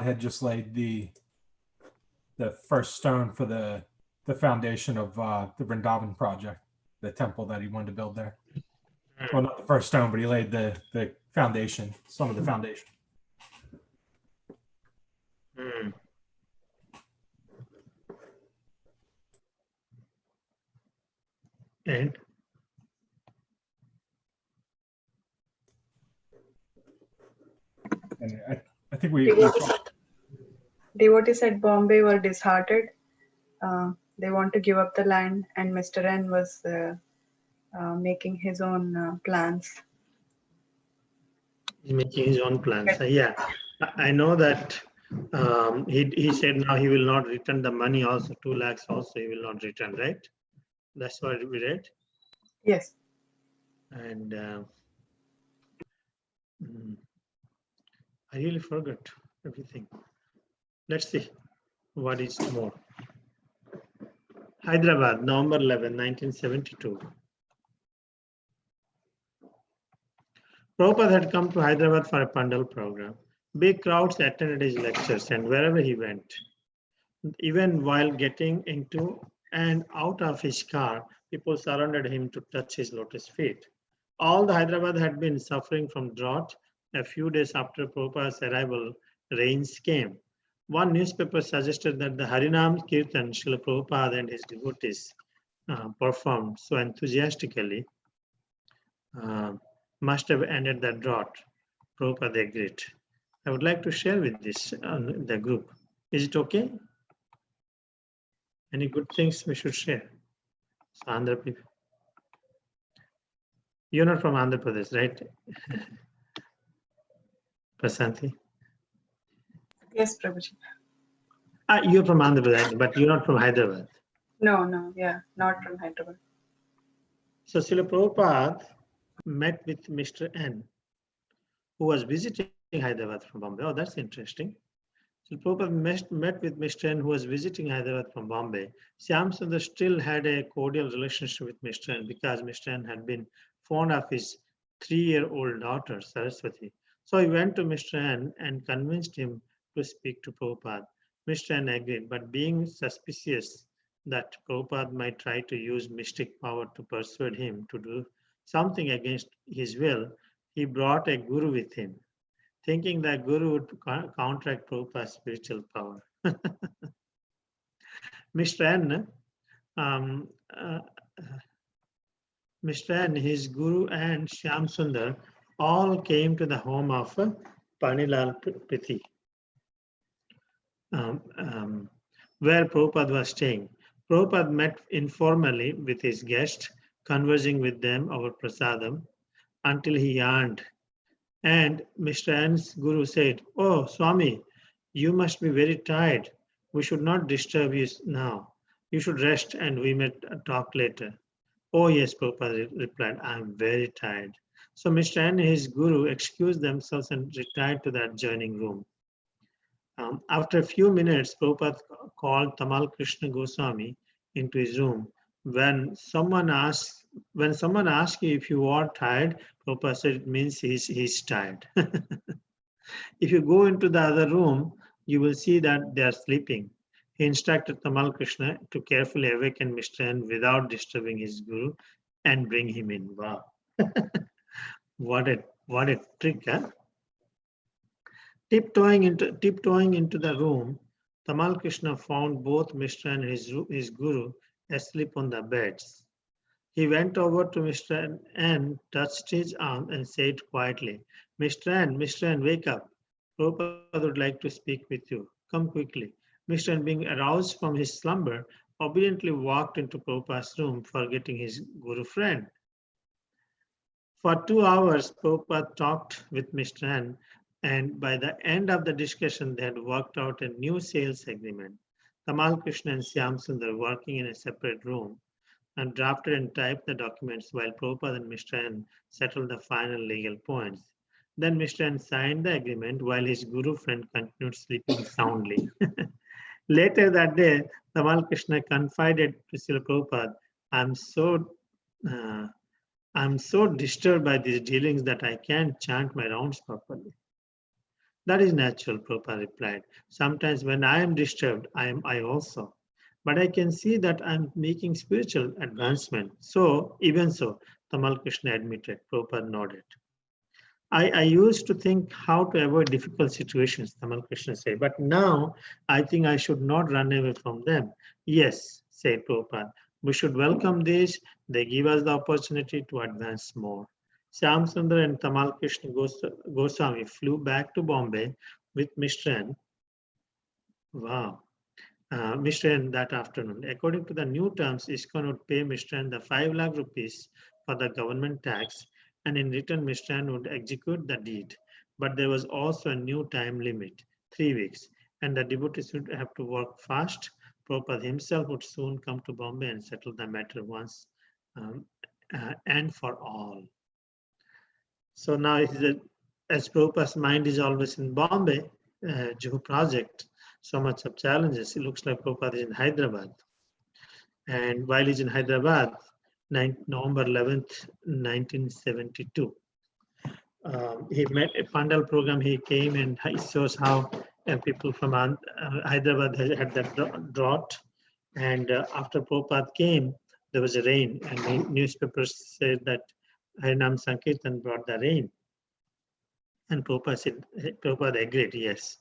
had just laid the first stone for the foundation of the Vrindavan project, the temple that he wanted to build there. Well, not the first stone, but he laid the foundation, some of the foundation. And I think we devotees at Bombay were disheartened. They want to give up the land, and Mr. N was making his own plans. He's making his own plans. Yeah, I know that he said now he will not return the money also, 2 lakhs also he will not return, right? That's what we read. Yes. And I really forgot everything. Let's see what is more. Hyderabad, November 11, 1972. Prabhupada had come to Hyderabad for a Pandal program. Big crowds attended his lectures and wherever he went. Even while getting into and out of his car, people surrounded him to touch his lotus feet. All the Hyderabad had been suffering from drought. A few days after Prabhupada's arrival, rains came. One newspaper suggested that the Harinam Kirtan Srila Prabhupada and his devotees performed so enthusiastically must have ended the drought. Prabhupada agreed. I would like to share with this the group. Is it okay? Any good things we should share? So Andhra people. You're not from Andhra Pradesh, right? Prasanthi? Yes, Prabhuji. You're from Andhra Pradesh, but you're not from Hyderabad. No, yeah, not from Hyderabad. So Srila Prabhupada met with Mr. N, who was visiting Hyderabad from Bombay. Oh, that's interesting. So Prabhupada met with Mr. N, who was visiting Hyderabad from Bombay. Shyam Sundar still had a cordial relationship with Mr. N because Mr. N had been fond of his 3-year-old daughter, Saraswati. So he went to Mr. N and convinced him to speak to Prabhupada. Mr. N agreed, but being suspicious that Prabhupada might try to use mystic power to persuade him to do something against his will, he brought a guru with him, thinking that guru would counteract Prabhupada's spiritual power. Mr. N, his guru and Shyam Sundar all came to the home of Panilal Priti, where Prabhupada was staying. Prabhupada met informally with his guests, conversing with them over prasadam until he yawned. And Mr. N's guru said, "Oh, Swami, you must be very tired. We should not disturb you now. You should rest and we may talk later." "Oh, yes," Prabhupada replied, "I'm very tired." So Mr. N and his guru excused themselves and retired to the adjoining room. After a few minutes, Prabhupada called Tamal Krishna Goswami into his room. When someone asks you if you are tired, Prabhupada said it means he's tired. If you go into the other room, you will see that they are sleeping. He instructed Tamal Krishna to carefully awaken Mr. N without disturbing his guru and bring him in. Wow. What a trick, huh? Tiptoeing into the room, Tamal Krishna found both Mr. N and his guru asleep on the beds. He went over to Mr. N, touched his arm and said quietly, Mr. N, wake up. Prabhupada would like to speak with you. Come quickly." Mr. N, being aroused from his slumber, obediently walked into Prabhupada's room, forgetting his guru friend. For 2 hours, Prabhupada talked with Mr. N, and by the end of the discussion, they had worked out a new sales agreement. Tamal Krishna and Shyam Sundar, working in a separate room, and drafted and typed the documents while Prabhupada and Mr. N settled the final legal points. Then Mr. N signed the agreement while his guru friend continued sleeping soundly. Later that day, Tamal Krishna confided to Srila Prabhupada, I'm so disturbed by these dealings that I can't chant my rounds properly. That is natural, Prabhupada replied. Sometimes when I am disturbed, I also. But I can see that I'm making spiritual advancement. So, even so, Tamal Krishna admitted. Prabhupada nodded. I used to think how to avoid difficult situations, Tamal Krishna said, but now I think I should not run away from them. Yes, said Prabhupada, we should welcome this. They give us the opportunity to advance more. Shyam Sundar and Tamal Krishna Goswami flew back to Bombay with Mr. N. Wow. Mr. N that afternoon. According to the new terms, ISKCON would pay Mr. N the 5 lakh rupees for the government tax, and in return, Mr. N would execute the deed. But there was also a new time limit, 3 weeks, and the devotees would have to work fast. Prabhupada himself would soon come to Bombay and settle the matter once and for all. So now, as Prabhupada's mind is always in Bombay, Juhu project, so much of challenges. It looks like Prabhupada is in Hyderabad. And while he's in Hyderabad, November 11th, 1972, he met a Pandal program. He came and he shows how people from Hyderabad had that drought. And after Prabhupada came, there was a rain, and the newspapers said that Harinam Sankirtan brought the rain. And Prabhupada said, Prabhupada agreed, yes.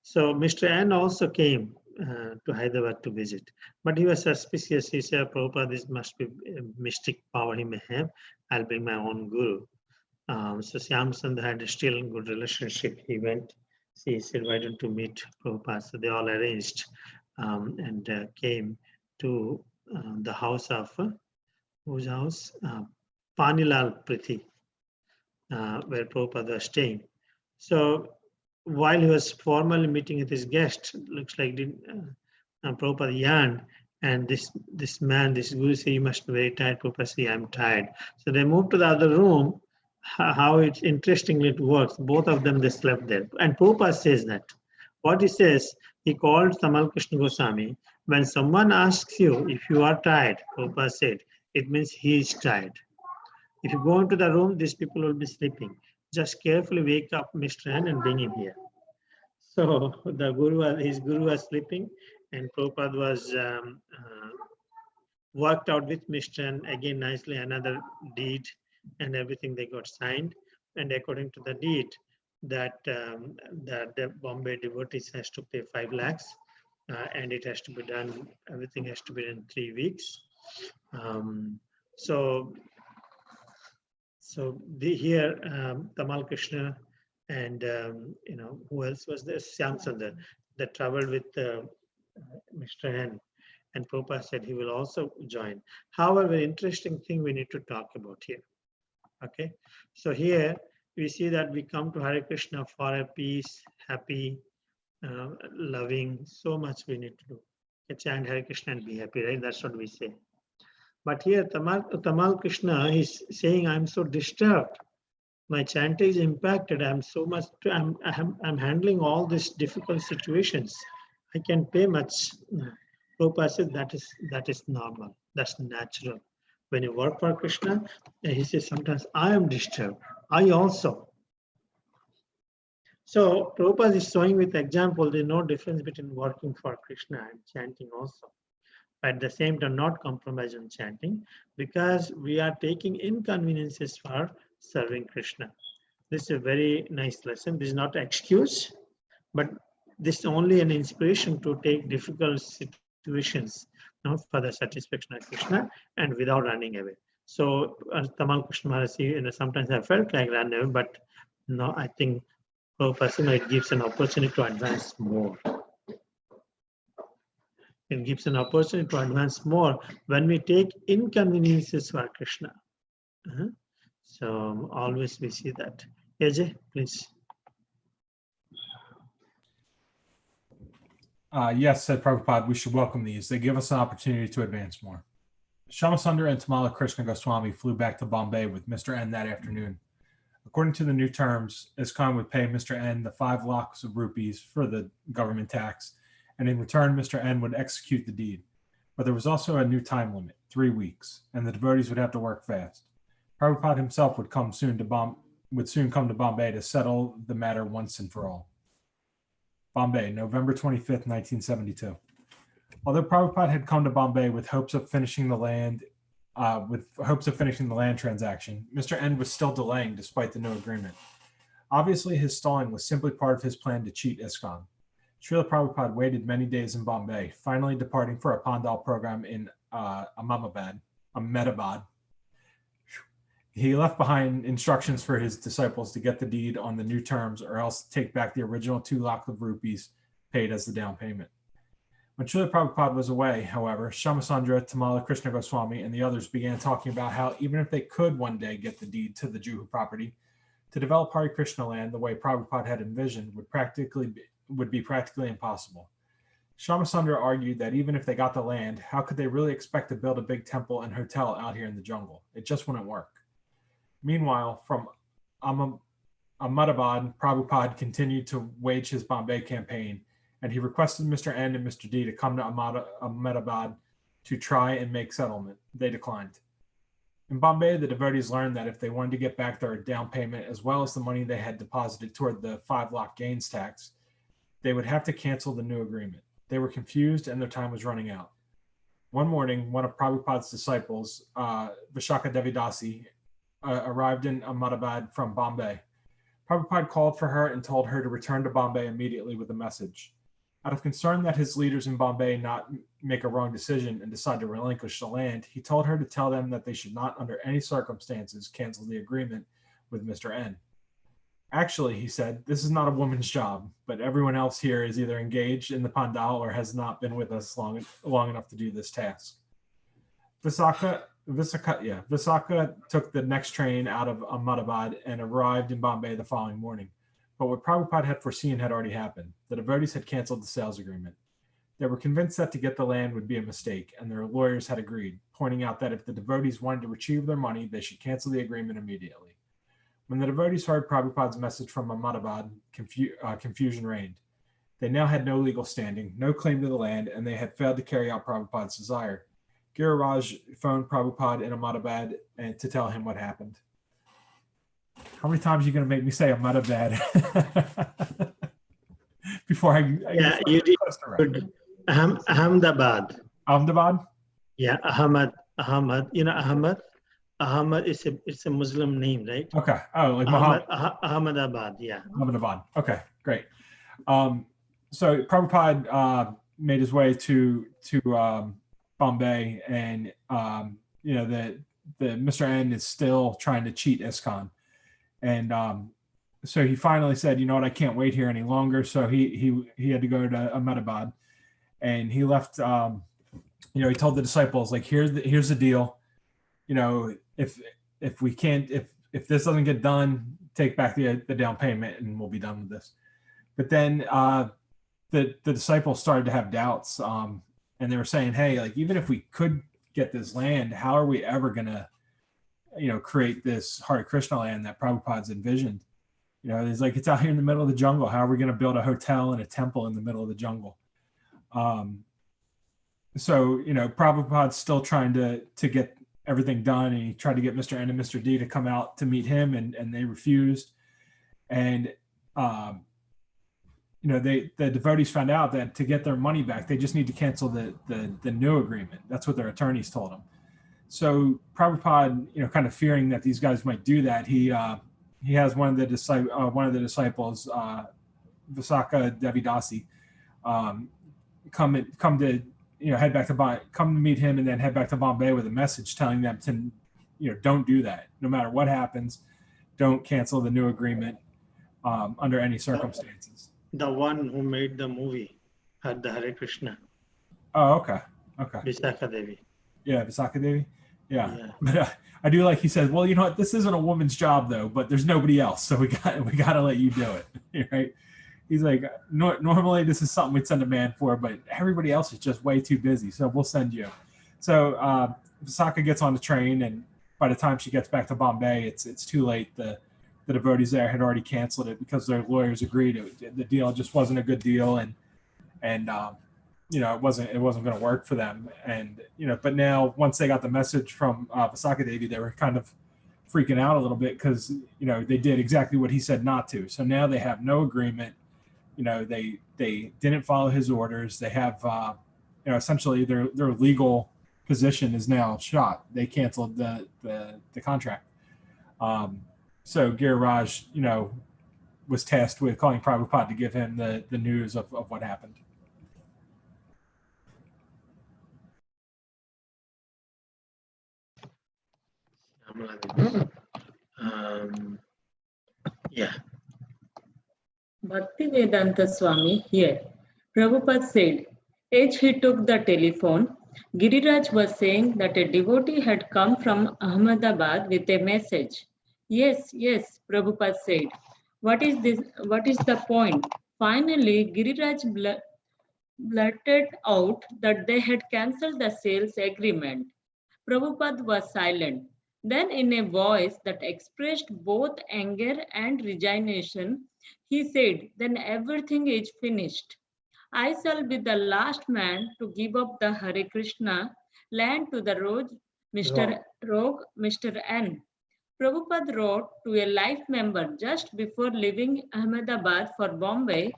So Mr. N also came to Hyderabad to visit, but he was suspicious. He said, Prabhupada, this must be a mystic power he may have. I'll bring my own guru. So Shyam Sundar had a still good relationship. He went, he said, why don't you meet Prabhupada? So they all arranged and came to the house of, whose house? Panilal Prithi, where Prabhupada was staying. So while he was formally meeting with his guest, looks like Prabhupada yawned, and this man, this guru said, you must be very tired. Prabhupada said, I'm tired. So they moved to the other room. How it interestingly it works. Both of them, they slept there. And Prabhupada says that. What he says, he called Tamal Krishna Goswami. When someone asks you if you are tired, Prabhupada said, it means he is tired. If you go into the room, these people will be sleeping. Just carefully wake up Mr. N and bring him here. So the guru, his guru was sleeping, and Prabhupada was worked out with Mr. N again nicely, another deed, and everything they got signed. And according to the deed, that the Bombay devotees has to pay 5 lakhs, and it has to be done. Everything has to be done in 3 weeks. So here, Tamal Krishna and who else was there? Shyam Sundar, that traveled with Mr. N, and Prabhupada said he will also join. However, very interesting thing we need to talk about here. Okay, so here we see that we come to Hare Krishna for a peace, happy, loving. So much we need to do. Chant Hare Krishna and be happy, right? That's what we say. But here Tamal Krishna is saying, I'm so disturbed. My chanting is impacted. I'm so much. I'm handling all these difficult situations. I can pay much. Prabhupada said that is normal. That's natural. When you work for Krishna, he says sometimes I am disturbed. I also. So Prabhupada is showing with example, there's no difference between working for Krishna and chanting also. At the same time, not compromise on chanting, because we are taking inconveniences for serving Krishna. This is a very nice lesson. This is not an excuse, but this is only an inspiration to take difficult situations for the satisfaction of Krishna and without running away. So Tamal Krishna Maharaj, sometimes I felt like running away, but no, I think Prabhupada, it gives an opportunity to advance more. It gives an opportunity to advance more when we take inconveniences for Krishna. So always we see that. Ajay, please. Yes, said Prabhupada, we should welcome these. They give us an opportunity to advance more. Shyama and Tamala Krishna Goswami flew back to Bombay with Mr. N that afternoon. According to the new terms, ISKCON would pay Mr. N the 5 lakhs of rupees for the government tax, and in return, Mr. N would execute the deed. But there was also a new time limit, 3 weeks, and the devotees would have to work fast. Prabhupada himself would soon come to Bombay to settle the matter once and for all. Bombay, November 25th, 1972. Although Prabhupada had come to Bombay with hopes of finishing the land transaction, Mr. N was still delaying despite the new agreement. Obviously, his stalling was simply part of his plan to cheat ISKCON. Srila Prabhupada waited many days in Bombay, finally departing for a Pandal program in Ahmedabad. He left behind instructions for his disciples to get the deed on the new terms or else take back the original 2 lakhs of rupees paid as the down payment. When Srila Prabhupada was away, however, Shamasundra, Tamala Krishna Goswami, and the others began talking about how even if they could one day get the deed to the Juhu property, to develop Hare Krishna land the way Prabhupada had envisioned would be practically impossible. Shamasundra argued that even if they got the land, how could they really expect to build a big temple and hotel out here in the jungle? It just wouldn't work. Meanwhile, from Ahmedabad, Prabhupada continued to wage his Bombay campaign, and he requested Mr. N and Mr. D to come to Ahmedabad to try and make settlement. They declined. In Bombay, the devotees learned that if they wanted to get back their down payment as well as the money they had deposited toward the 5 lakh gains tax, they would have to cancel the new agreement. They were confused and their time was running out. One morning, one of Prabhupada's disciples, Vishaka Devidasi, arrived in Ahmedabad from Bombay. Prabhupada called for her and told her to return to Bombay immediately with a message. Out of concern that his leaders in Bombay not make a wrong decision and decide to relinquish the land, he told her to tell them that they should not under any circumstances cancel the agreement with Mr. N. Actually, he said, this is not a woman's job, but everyone else here is either engaged in the pandal or has not been with us long enough to do this task. Visakha took the next train out of Ahmedabad and arrived in Bombay the following morning. But what Prabhupada had foreseen had already happened. The devotees had canceled the sales agreement. They were convinced that to get the land would be a mistake, and their lawyers had agreed, pointing out that if the devotees wanted to retrieve their money, they should cancel the agreement immediately. When the devotees heard Prabhupada's message from Ahmedabad, confusion reigned. They now had no legal standing, no claim to the land, and they had failed to carry out Prabhupada's desire. Giriraj phoned Prabhupada in Ahmedabad to tell him what happened. How many times are you going to make me say Ahmedabad before I yeah, you did good. Ahmedabad. Ahmedabad? Yeah, Ahmad. You know Ahmad? Ahmad is a Muslim name, right? Okay. Oh, like Muhammad. Ahmedabad, yeah. Ahmedabad. Okay, great. So Prabhupada made his way to Bombay, and the Mr. N is still trying to cheat ISKCON. And so he finally said, you know what, I can't wait here any longer. So he had to go to Ahmedabad, and he left. He told the disciples, like, here's the deal. If this doesn't get done, take back the down payment, and we'll be done with this. But then the disciples started to have doubts, and they were saying, hey, like, even if we could get this land, how are we ever gonna create this Hare Krishna land that Prabhupada's envisioned? It's like, it's out here in the middle of the jungle. How are we going to build a hotel and a temple in the middle of the jungle? So Prabhupada's still trying to get everything done, and he tried to get Mr. N and Mr. D to come out to meet him, and they refused. And the devotees found out that to get their money back, they just need to cancel the new agreement. That's what their attorneys told them. So Prabhupada, kind of fearing that these guys might do that, he has one of the disciples, Visakha Devidasi, come to head back to Bombay, come to meet him, and then head back to Bombay with a message telling them to don't do that. No matter what happens, don't cancel the new agreement under any circumstances. The one who made the movie had the Hare Krishna. Oh, okay. Visakha Devi. Yeah, Visakha Devi. Yeah. But I do like he said, well, you know what? This isn't a woman's job though, but there's nobody else, so we got to let you do it, right? He's like, normally this is something we'd send a man for, but everybody else is just way too busy, so we'll send you. So Visakha gets on the train, and by the time she gets back to Bombay, it's too late. The devotees there had already canceled it because their lawyers agreed the deal just wasn't a good deal, and it wasn't going to work for them. And but now once they got the message from Visakha Devi, they were kind of freaking out a little bit because they did exactly what he said not to. So now they have no agreement. they didn't follow his orders. They have essentially their legal position is now shot. They canceled the contract. So Giriraj, was tasked with calling Prabhupada to give him the news of what happened. Yeah. Bhaktivedanta Swami here. Prabhupada said, as he took the telephone, Giriraj was saying that a devotee had come from Ahmedabad with a message. Yes, yes, Prabhupada said. What is this? What is the point? Finally, Giriraj blurted out that they had cancelled the sales agreement. Prabhupada was silent. Then, in a voice that expressed both anger and resignation, he said, then everything is finished. I shall be the last man to give up the Hare Krishna land to the Rogue, Mr. N. Prabhupada wrote to a life member just before leaving Ahmedabad for Bombay.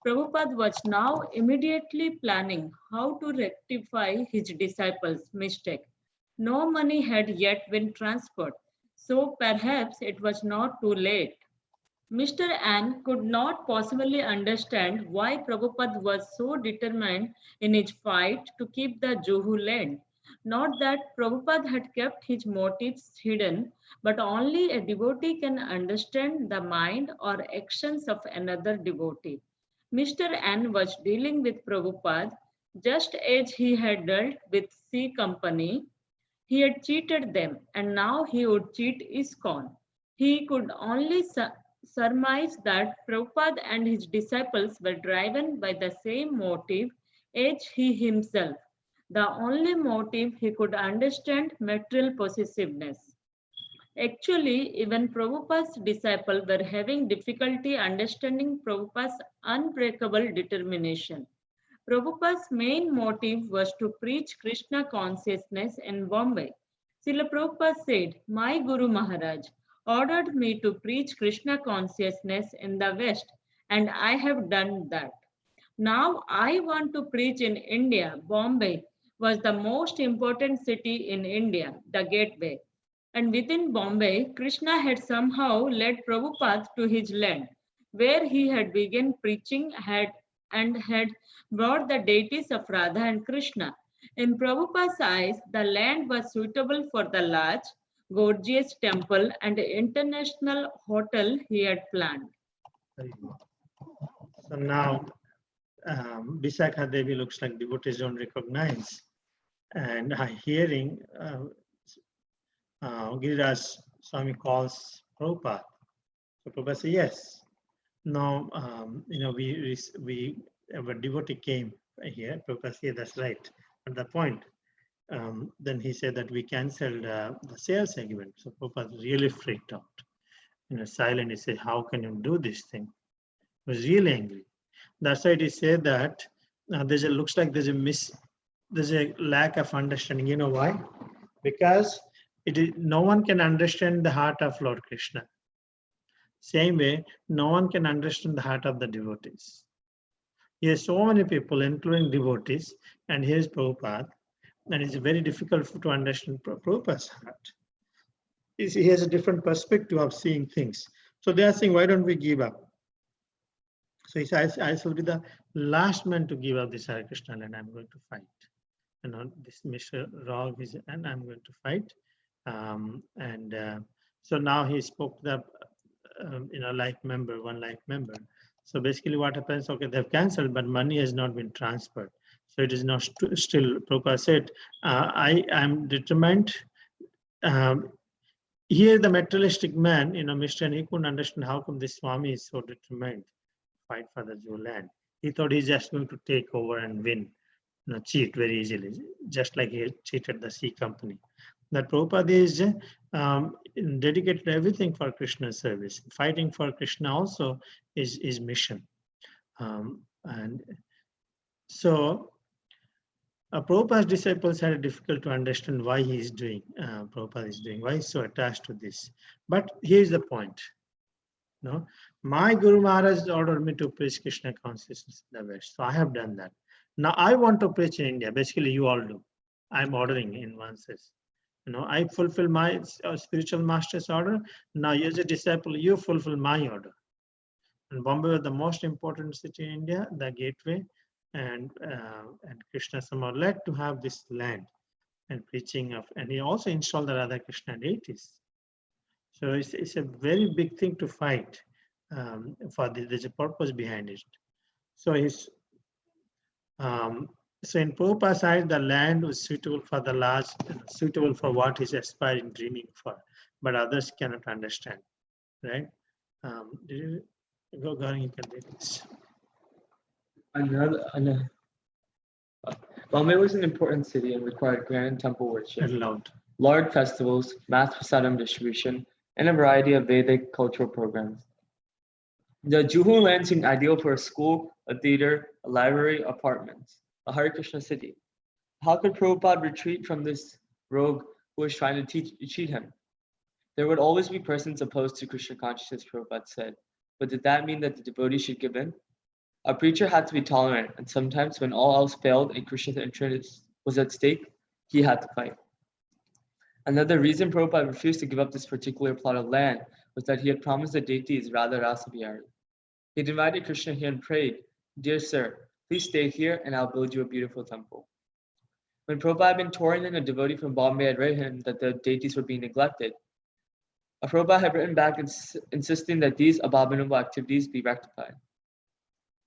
Prabhupada was now immediately planning how to rectify his disciples' mistake. No money had yet been transferred, so perhaps it was not too late. Mr. N could not possibly understand why Prabhupada was so determined in his fight to keep the Juhu land. Not that Prabhupada had kept his motives hidden, but only a devotee can understand the mind or actions of another devotee. Mr. N was dealing with Prabhupada just as he had dealt with C Company. He had cheated them, and now he would cheat ISKCON. He could only surmise that Prabhupada and his disciples were driven by the same motive as he himself, the only motive he could understand, material possessiveness. Actually, even Prabhupada's disciples were having difficulty understanding Prabhupada's unbreakable determination. Prabhupada's main motive was to preach Krishna consciousness in Bombay. Srila Prabhupada said, my Guru Maharaj ordered me to preach Krishna consciousness in the West, and I have done that. Now I want to preach in India. Bombay was the most important city in India, the gateway. And within Bombay, Krishna had somehow led Prabhupada to his land, where he had begun preaching and had brought the deities of Radha and Krishna. In Prabhupada's eyes, the land was suitable for the large, gorgeous temple and international hotel he had planned. So now, Visakha Devi looks like devotees don't recognize. And hearing Giriraj Swami calls Prabhupada. So Prabhupada says, yes. Now, we our devotee came here. Prabhupada said, that's right. At that point, then he said that we cancelled the sales agreement. So Prabhupada really freaked out. Silent, he said, how can you do this thing? He was really angry. That's why he said that looks like there's a lack of understanding. You know why? Because no one can understand the heart of Lord Krishna. Same way, no one can understand the heart of the devotees. He has so many people, including devotees, and here's Prabhupada, and it's very difficult to understand Prabhupada's heart. He has a different perspective of seeing things. So they are saying, why don't we give up? So he says, I shall be the last man to give up this Hare Krishna land. I'm going to fight. This Mr. Rog is, and I'm going to fight. So now he spoke to the one life member. So basically what happens, okay, they've cancelled, but money has not been transferred. So it is not still, Prabhupada said, I am determined. Here the materialistic man, Mr. and he couldn't understand how come this Swami is so determined to fight for the Jew land. He thought he's just going to take over and win, cheat very easily, just like he cheated the C Company. That Prabhupada is dedicated everything for Krishna's service. Fighting for Krishna also is his mission. And so Prabhupada's disciples had it difficult to understand why he is doing, Prabhupada is doing, why he's so attached to this. But here's the point. No, my Guru Maharaj ordered me to preach Krishna consciousness in the West. So I have done that. Now I want to preach in India. Basically, you all do. I'm ordering in one sense. I fulfill my spiritual master's order. Now, as a disciple, you fulfill my order. And Bombay was the most important city in India, the gateway, and Krishna somehow led to have this land and preaching of, and he also installed the Radha Krishna deities. So it's a very big thing to fight for there's a purpose behind it. So so in Prabhupada's eyes, the land was suitable for the large, suitable for what he's aspiring, dreaming for, but others cannot understand, right? Did you go, Gauri, you can read this. Bombay was an important city and required grand temple worship, And loud. large festivals, mass prasadam distribution, and a variety of Vedic cultural programs. The Juhu land seemed ideal for a school, a theater, a library, apartments, a Hare Krishna city. How could Prabhupada retreat from this rogue who was trying to cheat him? There would always be persons opposed to Krishna consciousness, Prabhupada said. But did that mean that the devotee should give in? A preacher had to be tolerant, and sometimes when all else failed and Krishna's interest was at stake, he had to fight. Another reason Prabhupada refused to give up this particular plot of land was that he had promised the deities Radha Rasa Bihari. He had invited Krishna here and prayed, "Dear sir, please stay here and I'll build you a beautiful temple." When Prabhupada had been touring and a devotee from Bombay had written him that the deities were being neglected, Prabhupada had written back insisting that these abominable activities be rectified.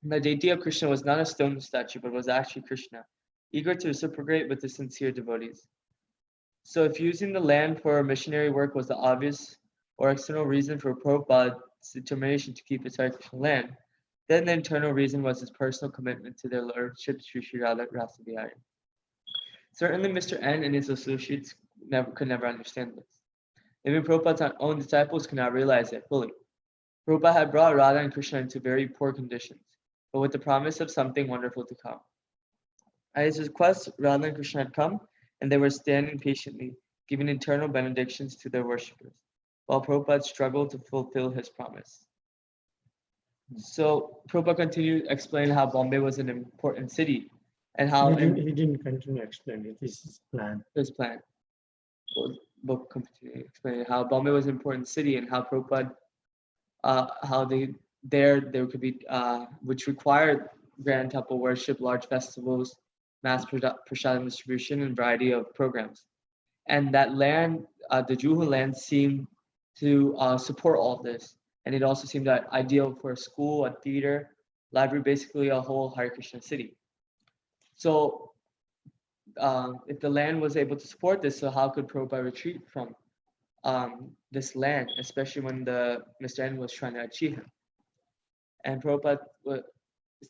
The deity of Krishna was not a stone statue, but was actually Krishna, eager to reciprocate with the sincere devotees. So if using the land for missionary work was the obvious or external reason for Prabhupada's determination to keep his Hare Krishna land, then the internal reason was his personal commitment to their Lordship Sri Sri Radha Rasa Bihari. Certainly Mr. N and his associates could never understand this. Even Prabhupada's own disciples could not realize it fully. Prabhupada had brought Radha and Krishna into very poor conditions, but with the promise of something wonderful to come. At his request, Radha and Krishna had come, and they were standing patiently, giving internal benedictions to their worshippers, while Prabhupada struggled to fulfill his promise. So Prabhupada continued explaining how Bombay was an important city, and how he didn't continue explaining it. This is plan. his plan. We'll continue explaining how Bombay was an important city and how Prabhupada, how there could be, which required grand temple worship, large festivals, mass prasadam distribution, and variety of programs. And that land, the Juhu land, seemed to support all of this. And it also seemed that ideal for a school, a theater, library, basically a whole Hare Krishna city. So if the land was able to support this, so how could Prabhupada retreat from this land, especially when the Mr. N was trying to achieve him? And Prabhupada was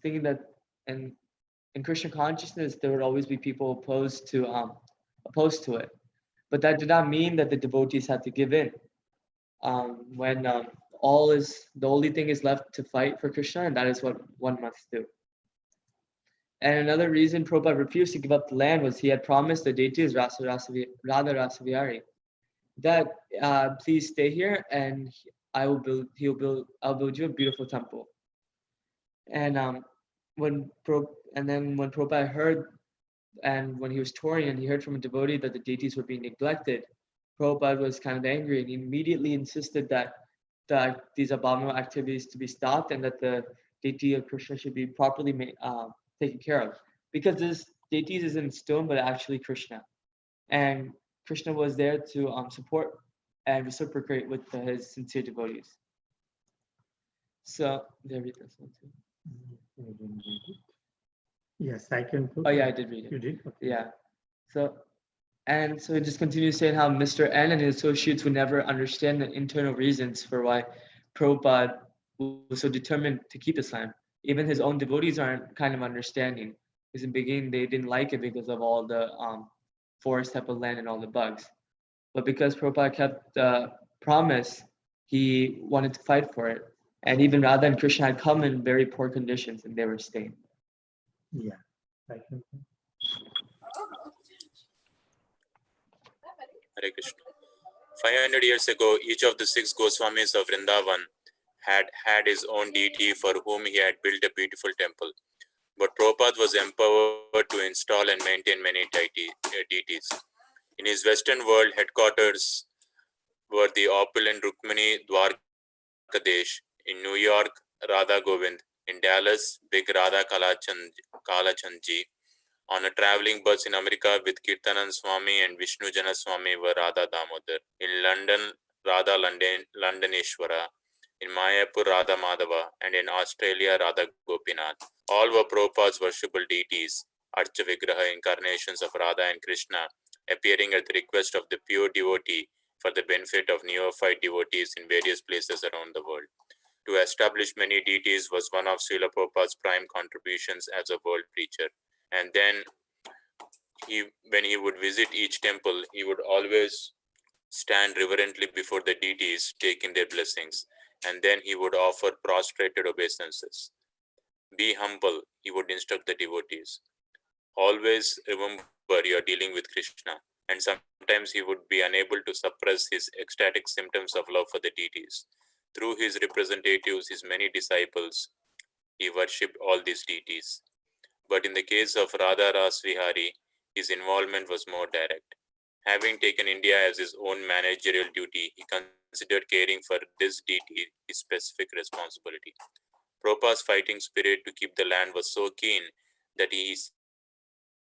thinking that in Krishna consciousness, there would always be people opposed to it. But that did not mean that the devotees had to give in. When the only thing is left to fight for Krishna, and that is what one must do. And another reason Prabhupada refused to give up the land was he had promised the deities Radha Rasa Bihari that please stay here and I'll build you a beautiful temple. And when Prabhupada heard, and when he was touring and he heard from a devotee that the deities were being neglected, Prabhupada was kind of angry, and he immediately insisted that these abominable activities to be stopped and that the deity of Krishna should be properly taken care of. Because this deity isn't stone, but actually Krishna. And Krishna was there to support and reciprocate with his sincere devotees. So, did I read this one too? You didn't read it. Yes, I can. Oh yeah, I did read it. You did? Okay. Yeah. So it just continues saying how Mr. N and his associates would never understand the internal reasons for why Prabhupada was so determined to keep Islam. Even his own devotees aren't kind of understanding. Because in the beginning, they didn't like it because of all the forest type of land and all the bugs. But because Prabhupada kept the promise, he wanted to fight for it. And even Radha and Krishna had come in very poor conditions and they were staying. Yeah. I can. Hare Krishna. 500 years ago, each of the 6 Goswamis of Vrindavan had his own deity for whom he had built a beautiful temple. But Prabhupada was empowered to install and maintain many deities. In his Western world, headquarters were the opulent Rukmini Dwarkadesh, in New York, Radha Govind, in Dallas, Big Radha Kalachandji. On a traveling bus in America with Kirtanan Swami and Vishnu Jana Swami were Radha Damodar. In London, Radha Londoneshwara. In Mayapur, Radha Madhava, and in Australia, Radha Gopinath. All were Prabhupada's worshipable deities, Archa Vigraha incarnations of Radha and Krishna, appearing at the request of the pure devotee for the benefit of neophyte devotees in various places around the world. To establish many deities was one of Srila Prabhupada's prime contributions as a world preacher. And then, when he would visit each temple, he would always stand reverently before the deities, taking their blessings, and then he would offer prostrated obeisances. Be humble, he would instruct the devotees. Always remember you are dealing with Krishna. And sometimes he would be unable to suppress his ecstatic symptoms of love for the deities. Through his representatives, his many disciples, he worshipped all these deities. But in the case of Radha Ras Vihari, his involvement was more direct. Having taken India as his own managerial duty, he considered caring for this deity his specific responsibility. Prabhupada's fighting spirit to keep the land was so keen that he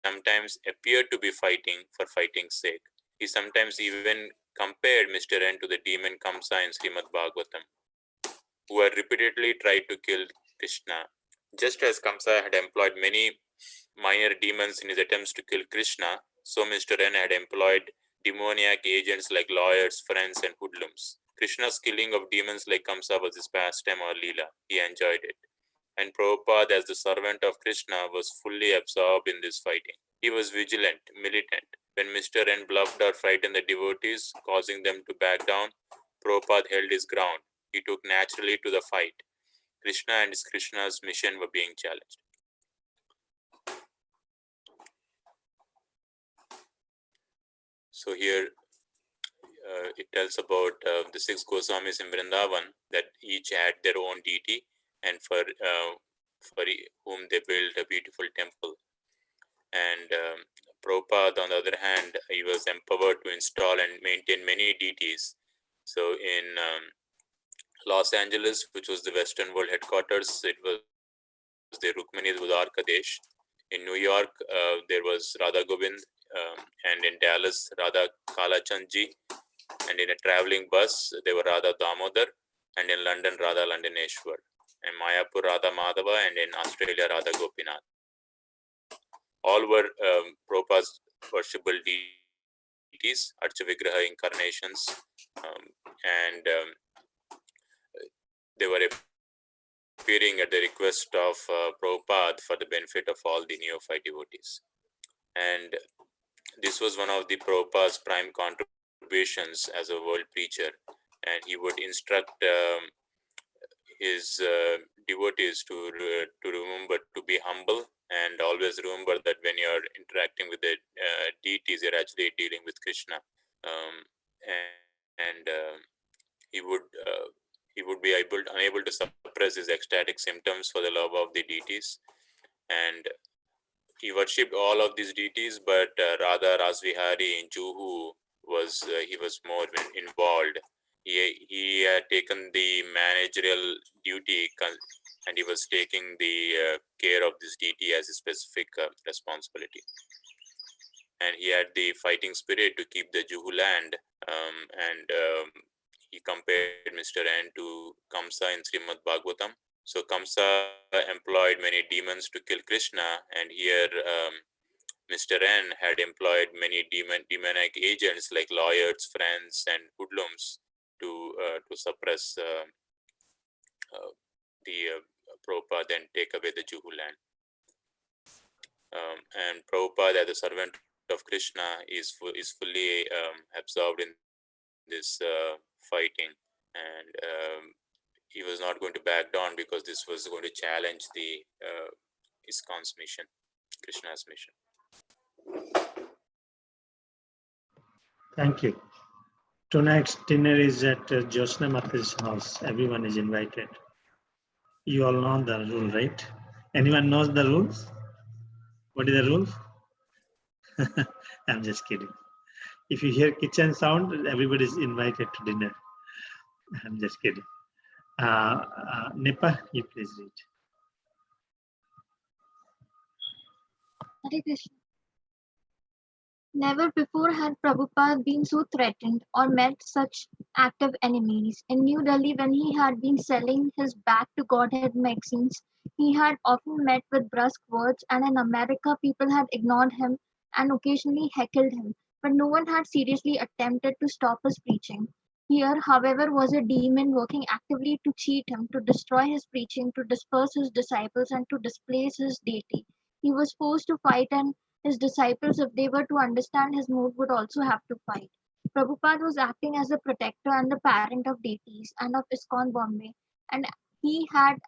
sometimes appeared to be fighting for fighting's sake. He sometimes even compared Mr. N to the demon Kamsa in Srimad Bhagavatam, who had repeatedly tried to kill Krishna. Just as Kamsa had employed many minor demons in his attempts to kill Krishna, so Mr. N had employed demoniac agents like lawyers, friends, and hoodlums. Krishna's killing of demons like Kamsa was his pastime or Leela. He enjoyed it. And Prabhupada, as the servant of Krishna, was fully absorbed in this fighting. He was vigilant, militant. When Mr. N bluffed or frightened the devotees, causing them to back down, Prabhupada held his ground. He took naturally to the fight. Krishna and Krishna's mission were being challenged. So here it tells about the 6 Goswamis in Vrindavan, that each had their own deity and for whom they built a beautiful temple. And Prabhupada, on the other hand, he was empowered to install and maintain many deities. So in Los Angeles, which was the Western World headquarters, it was the Rukmini Dwarkadesh. In New York, there was Radha Govind, and in Dallas, Radha Kalachandji, and in a traveling bus, there were Radha Damodar, and in London, Radha Londoneshwar, and Mayapur, Radha Madhava, and in Australia, Radha Gopinath. All were Prabhupada's worshipable deities, Archa Vigraha incarnations, and they were appearing at the request of Prabhupada for the benefit of all the neophyte devotees. And this was one of the Prabhupada's prime contributions as a world preacher, and he would instruct his devotees to remember to be humble, and always remember that when you're interacting with the deities, you're actually dealing with Krishna. He would be unable to suppress his ecstatic symptoms for the love of the deities, and he worshipped all of these deities. But Radha Rasvihari in Juhu was more involved. He had taken the managerial duty, and he was taking the care of this deity as a specific responsibility. And he had the fighting spirit to keep the Juhu land, and he compared Mr. N to Kamsa in Srimad Bhagavatam. So Kamsa employed many demons to kill Krishna, and here Mr. N had employed many demonic agents like lawyers, friends, and hoodlums to suppress the Prabhupada and take away the Juhu land. And Prabhupada, as the servant of Krishna, is fully absorbed in this fighting, and he was not going to back down, because this was going to challenge the ISKCON's mission, Krishna's mission. Thank you. Tonight's dinner is at Josna Mata's house. Everyone is invited. You all know the rule, right? Anyone knows the rules? What is the rule? I'm just kidding. If you hear kitchen sound, everybody is invited to dinner. I'm just kidding. Nipa, you please read. Hare Krishna. Never before had Prabhupada been so threatened or met such active enemies. In New Delhi, when he had been selling his Back to Godhead magazines, he had often met with brusque words, and in America, people had ignored him and occasionally heckled him, but no one had seriously attempted to stop his preaching. Here, however, was a demon working actively to cheat him, to destroy his preaching, to disperse his disciples, and to displace his deity. He was forced to fight, and his disciples, if they were to understand his mood, would also have to fight. Prabhupada was acting as the protector and the parent of deities and of ISKCON Bombay, and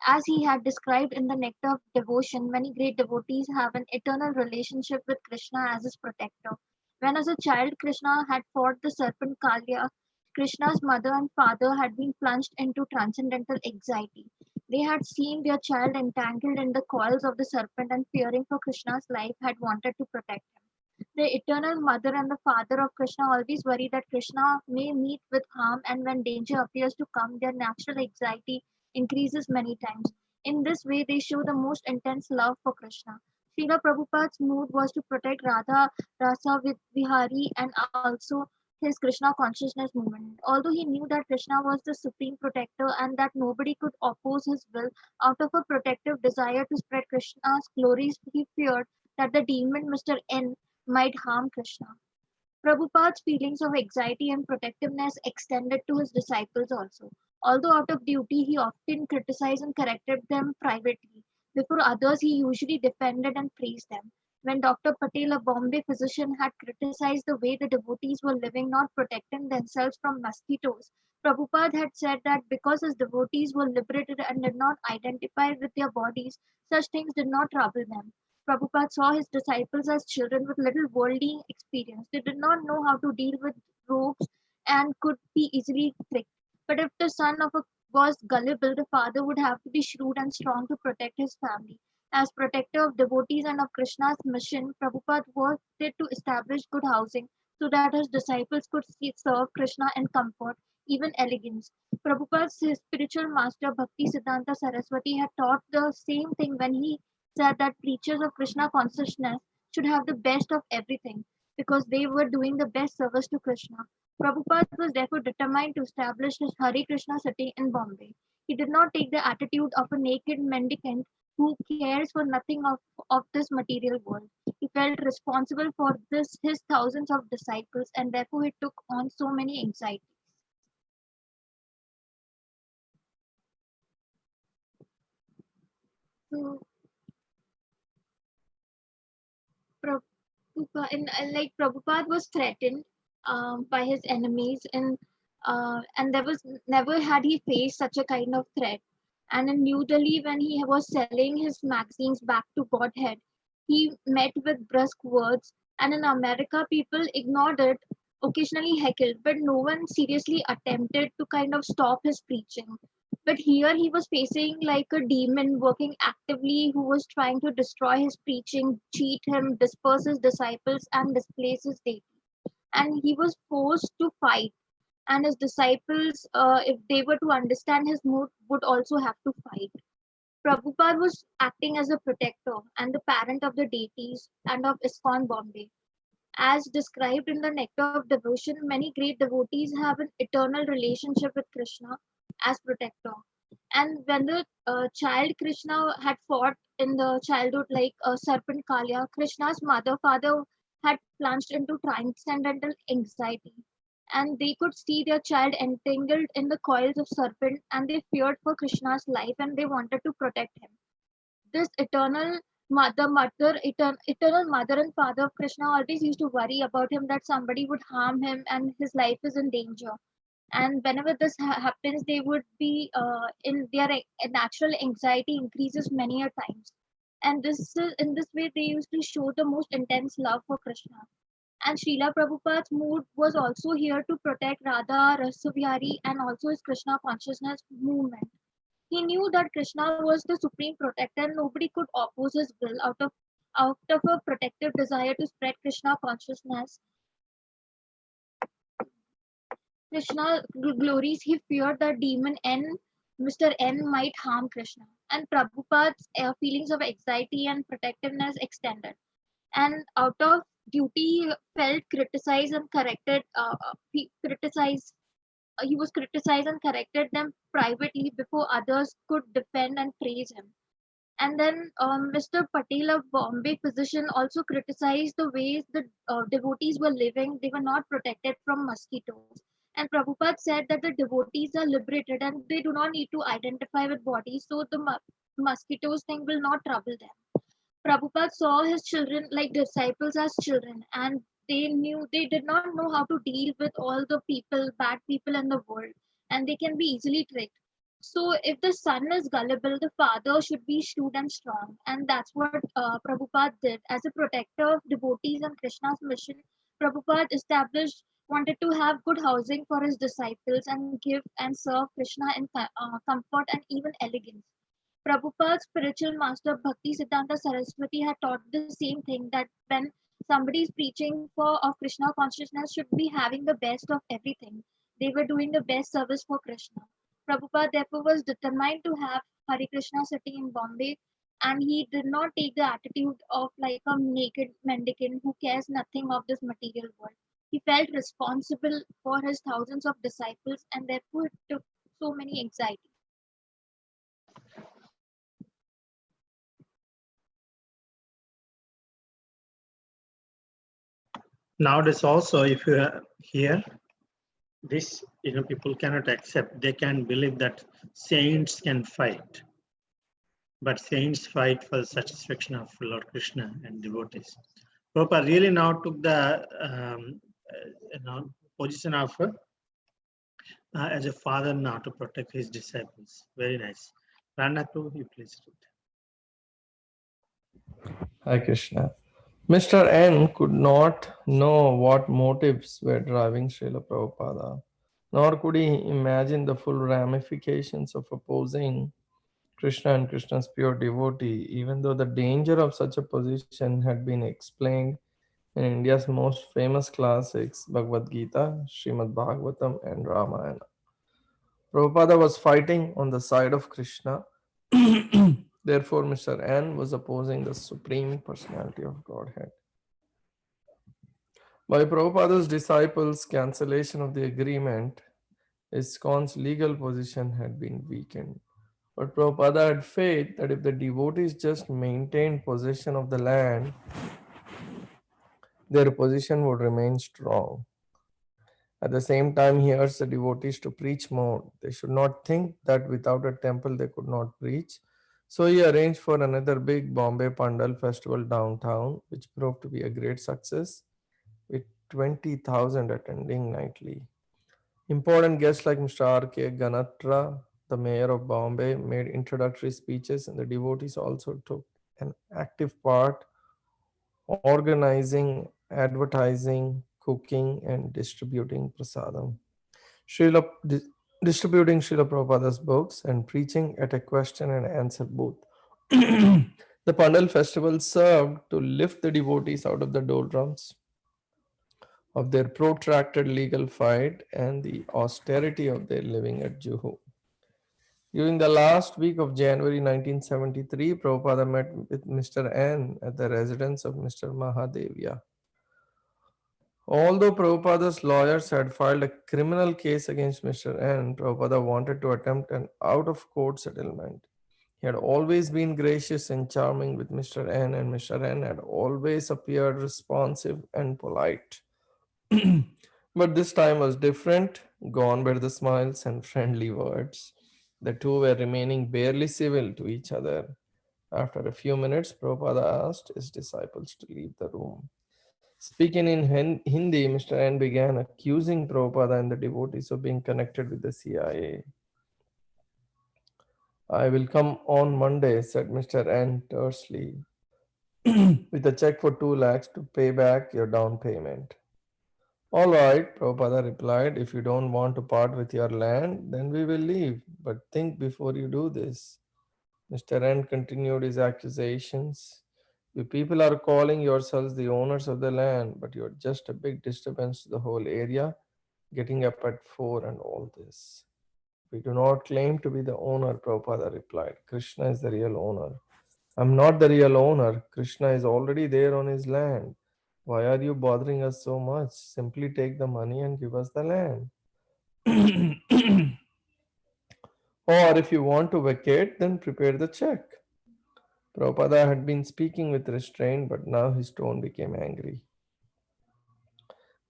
as he had described in the Nectar of Devotion, many great devotees have an eternal relationship with Krishna as his protector. When as a child Krishna had fought the serpent Kalia, Krishna's mother and father had been plunged into transcendental anxiety. They had seen their child entangled in the coils of the serpent and fearing for Krishna's life had wanted to protect him. The eternal mother and the father of Krishna always worry that Krishna may meet with harm, and when danger appears to come, their natural anxiety increases many times. In this way, they show the most intense love for Krishna. Srila Prabhupada's mood was to protect Radha Rasa with Vihari and also his Krishna consciousness movement. Although he knew that Krishna was the supreme protector and that nobody could oppose his will, out of a protective desire to spread Krishna's glories, he feared that the demon Mr. N might harm Krishna. Prabhupada's feelings of anxiety and protectiveness extended to his disciples also. Although out of duty, he often criticized and corrected them privately. Before others, he usually defended and praised them. When Dr. Patel, a Bombay physician, had criticized the way the devotees were living, not protecting themselves from mosquitoes, Prabhupada had said that because his devotees were liberated and did not identify with their bodies, such things did not trouble them. Prabhupada saw his disciples as children with little worldly experience. They did not know how to deal with rogues and could be easily tricked. But if the son of a was gullible, the father would have to be shrewd and strong to protect his family. As protector of devotees and of Krishna's mission, Prabhupada wanted to establish good housing so that his disciples could serve Krishna in comfort, even elegance. Prabhupada's spiritual master Bhakti Siddhanta Saraswati had taught the same thing when he said that preachers of Krishna consciousness should have the best of everything because they were doing the best service to Krishna. Prabhupada was therefore determined to establish his Hare Krishna city in Bombay. He did not take the attitude of a naked mendicant who cares for nothing of this material world. He felt responsible for his thousands of disciples, and therefore he took on so many anxieties. So like Prabhupada was threatened by his enemies, and there was never had he faced such a kind of threat. And in New Delhi, when he was selling his magazines Back to Godhead, he met with brusque words, and in America, people ignored it, occasionally heckled, but no one seriously attempted to kind of stop his preaching. But here he was facing like a demon working actively who was trying to destroy his preaching, cheat him, disperse his disciples, and displace his deity. And he was forced to fight. And his disciples, if they were to understand his mood, would also have to fight. Prabhupada was acting as a protector and the parent of the deities and of ISKCON Bombay. As described in the Nectar of Devotion, many great devotees have an eternal relationship with Krishna as protector. And when the child Krishna had fought in the childhood like serpent Kalia, Krishna's mother, father had plunged into transcendental anxiety. And they could see their child entangled in the coils of serpent, and they feared for Krishna's life and they wanted to protect him. This eternal mother and father of Krishna always used to worry about him that somebody would harm him and his life is in danger. And whenever this happens, they would be in their natural anxiety increases many a times. And in this way they used to show the most intense love for Krishna. And Srila Prabhupada's mood was also here to protect Radha Rasavyari and also his Krishna consciousness movement. He knew that Krishna was the supreme protector and nobody could oppose his will out of a protective desire to spread Krishna consciousness. Krishna glories, he feared that demon N, Mr. N might harm Krishna. And Prabhupada's feelings of anxiety and protectiveness extended. And out of duty, he felt criticized and corrected. He was criticized and corrected them privately before others could defend and praise him. And then Mr. Patel of Bombay physician also criticized the ways the devotees were living. They were not protected from mosquitoes. And Prabhupada said that the devotees are liberated and they do not need to identify with bodies, so the mosquitoes thing will not trouble them. Prabhupada saw his children like disciples as children, and they did not know how to deal with all the people, bad people in the world, and they can be easily tricked. So, if the son is gullible, the father should be shrewd and strong, and that's what Prabhupada did. As a protector of devotees and Krishna's mission, Prabhupada wanted to have good housing for his disciples and give and serve Krishna in comfort and even elegance. Prabhupada's spiritual master Bhakti Siddhanta Saraswati had taught the same thing, that when somebody is preaching for of Krishna consciousness should be having the best of everything. They were doing the best service for Krishna. Prabhupada therefore was determined to have Hare Krishna city in Bombay, and he did not take the attitude of like a naked mendicant who cares nothing of this material world. He felt responsible for his thousands of disciples and therefore it took so many anxieties. Nowadays also, if you hear this, people cannot accept. They can believe that saints can fight, but saints fight for the satisfaction of Lord Krishna and devotees. Prabhupada really now took the position of as a father now to protect his disciples. Very nice. Rana Prabhu, you please read. Hi Krishna. Mr. N could not know what motives were driving Srila Prabhupada, nor could he imagine the full ramifications of opposing Krishna and Krishna's pure devotee, even though the danger of such a position had been explained in India's most famous classics, Bhagavad Gita, Srimad Bhagavatam, and Ramayana. Prabhupada was fighting on the side of Krishna. Therefore, Mr. N was opposing the Supreme Personality of Godhead. By Prabhupada's disciples' cancellation of the agreement, ISKCON's legal position had been weakened. But Prabhupada had faith that if the devotees just maintained possession of the land, their position would remain strong. At the same time, he urged the devotees to preach more. They should not think that without a temple they could not preach. So he arranged for another big Bombay Pandal festival downtown, which proved to be a great success, with 20,000 attending nightly. Important guests like Mr. R.K. Ganatra, the mayor of Bombay, made introductory speeches, and the devotees also took an active part organizing, advertising, cooking, and distributing prasadam. Distributing Srila Prabhupada's books and preaching at a question and answer booth. The Pandal festival served to lift the devotees out of the doldrums of their protracted legal fight and the austerity of their living at Juhu. During the last week of January 1973, Prabhupada met with Mr. N at the residence of Mr. Mahadevia. Although Prabhupada's lawyers had filed a criminal case against Mr. N, Prabhupada wanted to attempt an out-of-court settlement. He had always been gracious and charming with Mr. N, and Mr. N had always appeared responsive and polite. But this time was different. Gone were the smiles and friendly words. The two were remaining barely civil to each other. After a few minutes, Prabhupada asked his disciples to leave the room. Speaking in Hindi, Mr. N began accusing Prabhupada and the devotees of being connected with the CIA. I will come on Monday, said Mr. N tersely. with a check for 2 lakhs to pay back your down payment. All right, Prabhupada replied, if you don't want to part with your land, then we will leave. But think before you do this. Mr. N continued his accusations. You people are calling yourselves the owners of the land, but you're just a big disturbance to the whole area, getting up at 4 and all this. We do not claim to be the owner, Prabhupada replied. Krishna is the real owner. I'm not the real owner. Krishna is already there on his land. Why are you bothering us so much? Simply take the money and give us the land. Or if you want to vacate, then prepare the check. Prabhupada had been speaking with restraint, but now his tone became angry.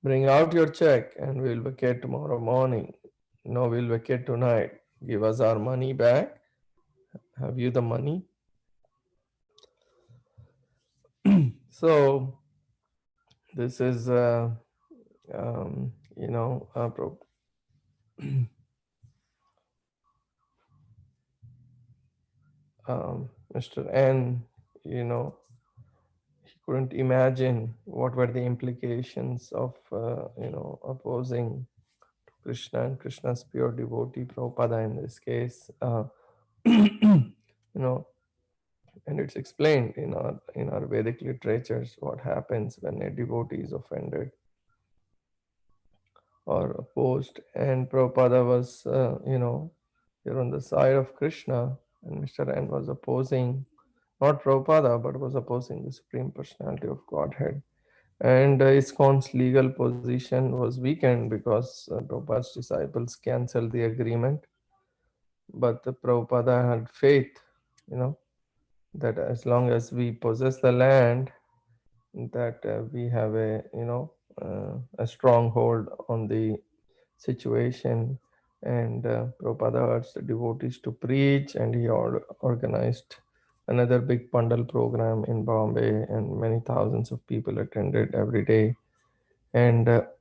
Bring out your check and we'll vacate tomorrow morning. No, we'll vacate tonight. Give us our money back. Have you the money? So, this is, Mr. N, he couldn't imagine what were the implications of, opposing Krishna and Krishna's pure devotee, Prabhupada in this case. And it's explained in our Vedic literatures what happens when a devotee is offended or opposed. And Prabhupada was, here on the side of Krishna, and Mr. N was opposing, not Prabhupada, but was opposing the Supreme Personality of Godhead. And ISKCON's legal position was weakened because Prabhupada's disciples canceled the agreement. But the Prabhupada had faith, that as long as we possess the land, that we have a stronghold on the situation. And Prabhupada urged the devotees to preach, and he organized another big Pandal program in Bombay, and many thousands of people attended every day. And there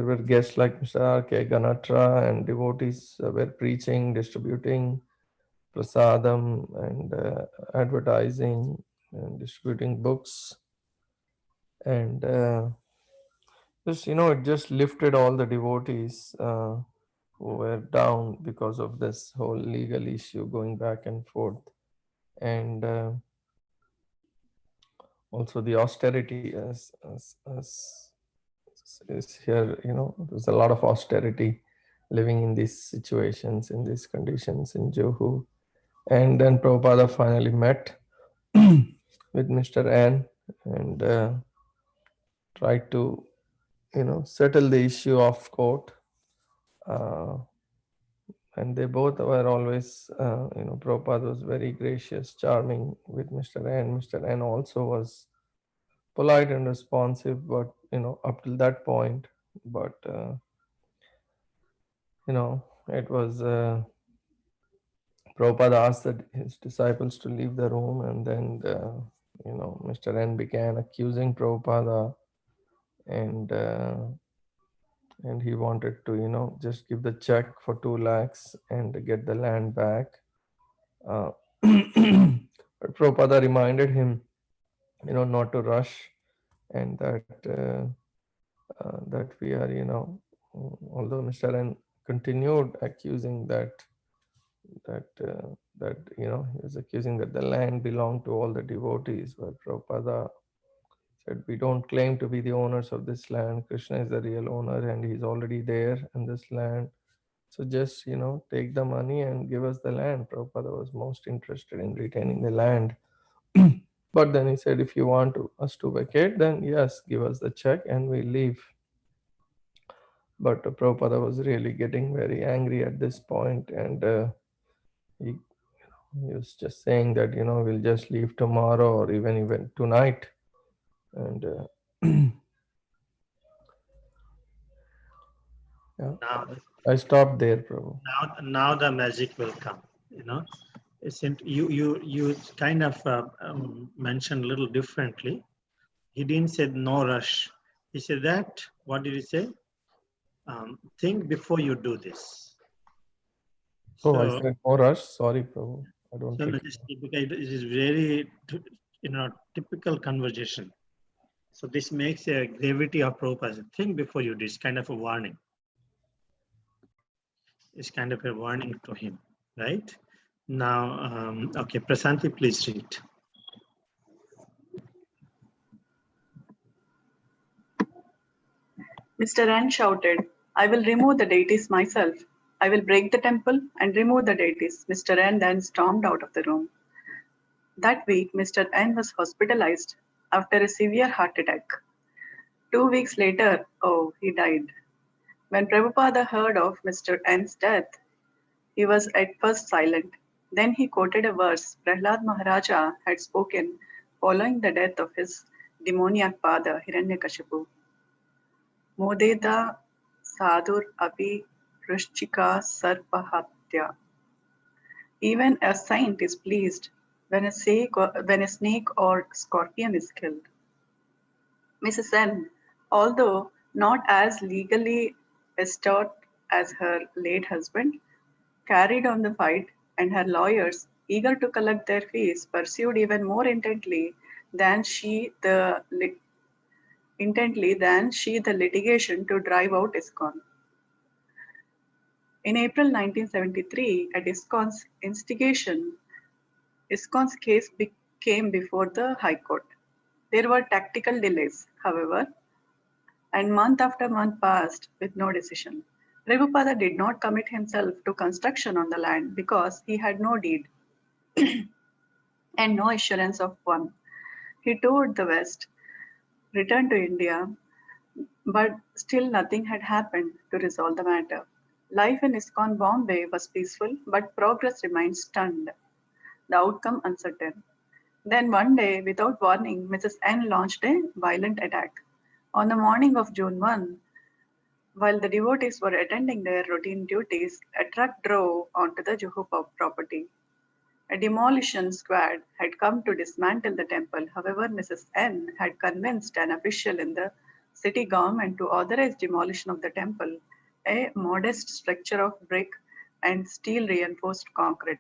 were guests like Mr. R.K. Ganatra, and devotees were preaching, distributing prasadam, and advertising and distributing books. And it just lifted all the devotees who were down because of this whole legal issue going back and forth. And also the austerity is here, there's a lot of austerity living in these situations, in these conditions in Juhu. And then Prabhupada finally met with Mr. N and tried to, settle the issue of court. And they both were always, Prabhupada was very gracious, charming with Mr. N. Mr. N also was polite and responsive, but, up till that point. But, it was, Prabhupada asked his disciples to leave the room, and then, Mr. N began accusing Prabhupada, and he wanted to, just give the check for 2 lakhs and get the land back. But Prabhupada reminded him, not to rush, and that that we are, although Mr. N continued accusing that he was accusing that the land belonged to all the devotees, but Prabhupada said, we don't claim to be the owners of this land. Krishna is the real owner, and he's already there in this land. So just, take the money and give us the land. Prabhupada was most interested in retaining the land. But then he said, if you want us to vacate, then yes, give us the check and we leave. But Prabhupada was really getting very angry at this point, and he was just saying that, we'll just leave tomorrow or even tonight. And yeah, Now, I stopped there, Prabhu. now the magic will come. You kind of mentioned a little differently. He didn't say no rush. He said that. What did he say? Think before you do this. I said no rush. Sorry, Prabhu. I don't So think. it is typical, it is very, typical conversation. So this makes a gravity of Prabhupada. Think before you do. It's kind of a warning. It's kind of a warning to him, right? Now, okay, Prasanthi, please read. Mr. N shouted, I will remove the deities myself. I will break the temple and remove the deities. Mr. N then stormed out of the room. That week, Mr. N was hospitalized after a severe heart attack. 2 weeks later, oh, he died. When Prabhupada heard of Mr. N's death, he was at first silent. Then he quoted a verse Prahlad Maharaja had spoken following the death of his demoniac father, Hiranyakashipu. Modeda sadhur api vrishchika sarpahatya. Even a saint is pleased when a snake or scorpion is killed. Mrs. N, although not as legally astute as her late husband, carried on the fight, and her lawyers, eager to collect their fees, pursued even more intently than she the litigation to drive out ISKCON. In April 1973, at ISKCON's instigation, ISKCON's case came before the High Court. There were tactical delays, however, and month after month passed with no decision. Prabhupada did not commit himself to construction on the land because he had no deed and no assurance of one. He toured the West, returned to India, but still nothing had happened to resolve the matter. Life in ISKCON Bombay was peaceful, but progress remained stunned, the outcome uncertain. Then one day, without warning, Mrs. N launched a violent attack. On the morning of June 1, while the devotees were attending their routine duties, a truck drove onto the Juhu property. A demolition squad had come to dismantle the temple. However, Mrs. N had convinced an official in the city government to authorize demolition of the temple, a modest structure of brick and steel reinforced concrete.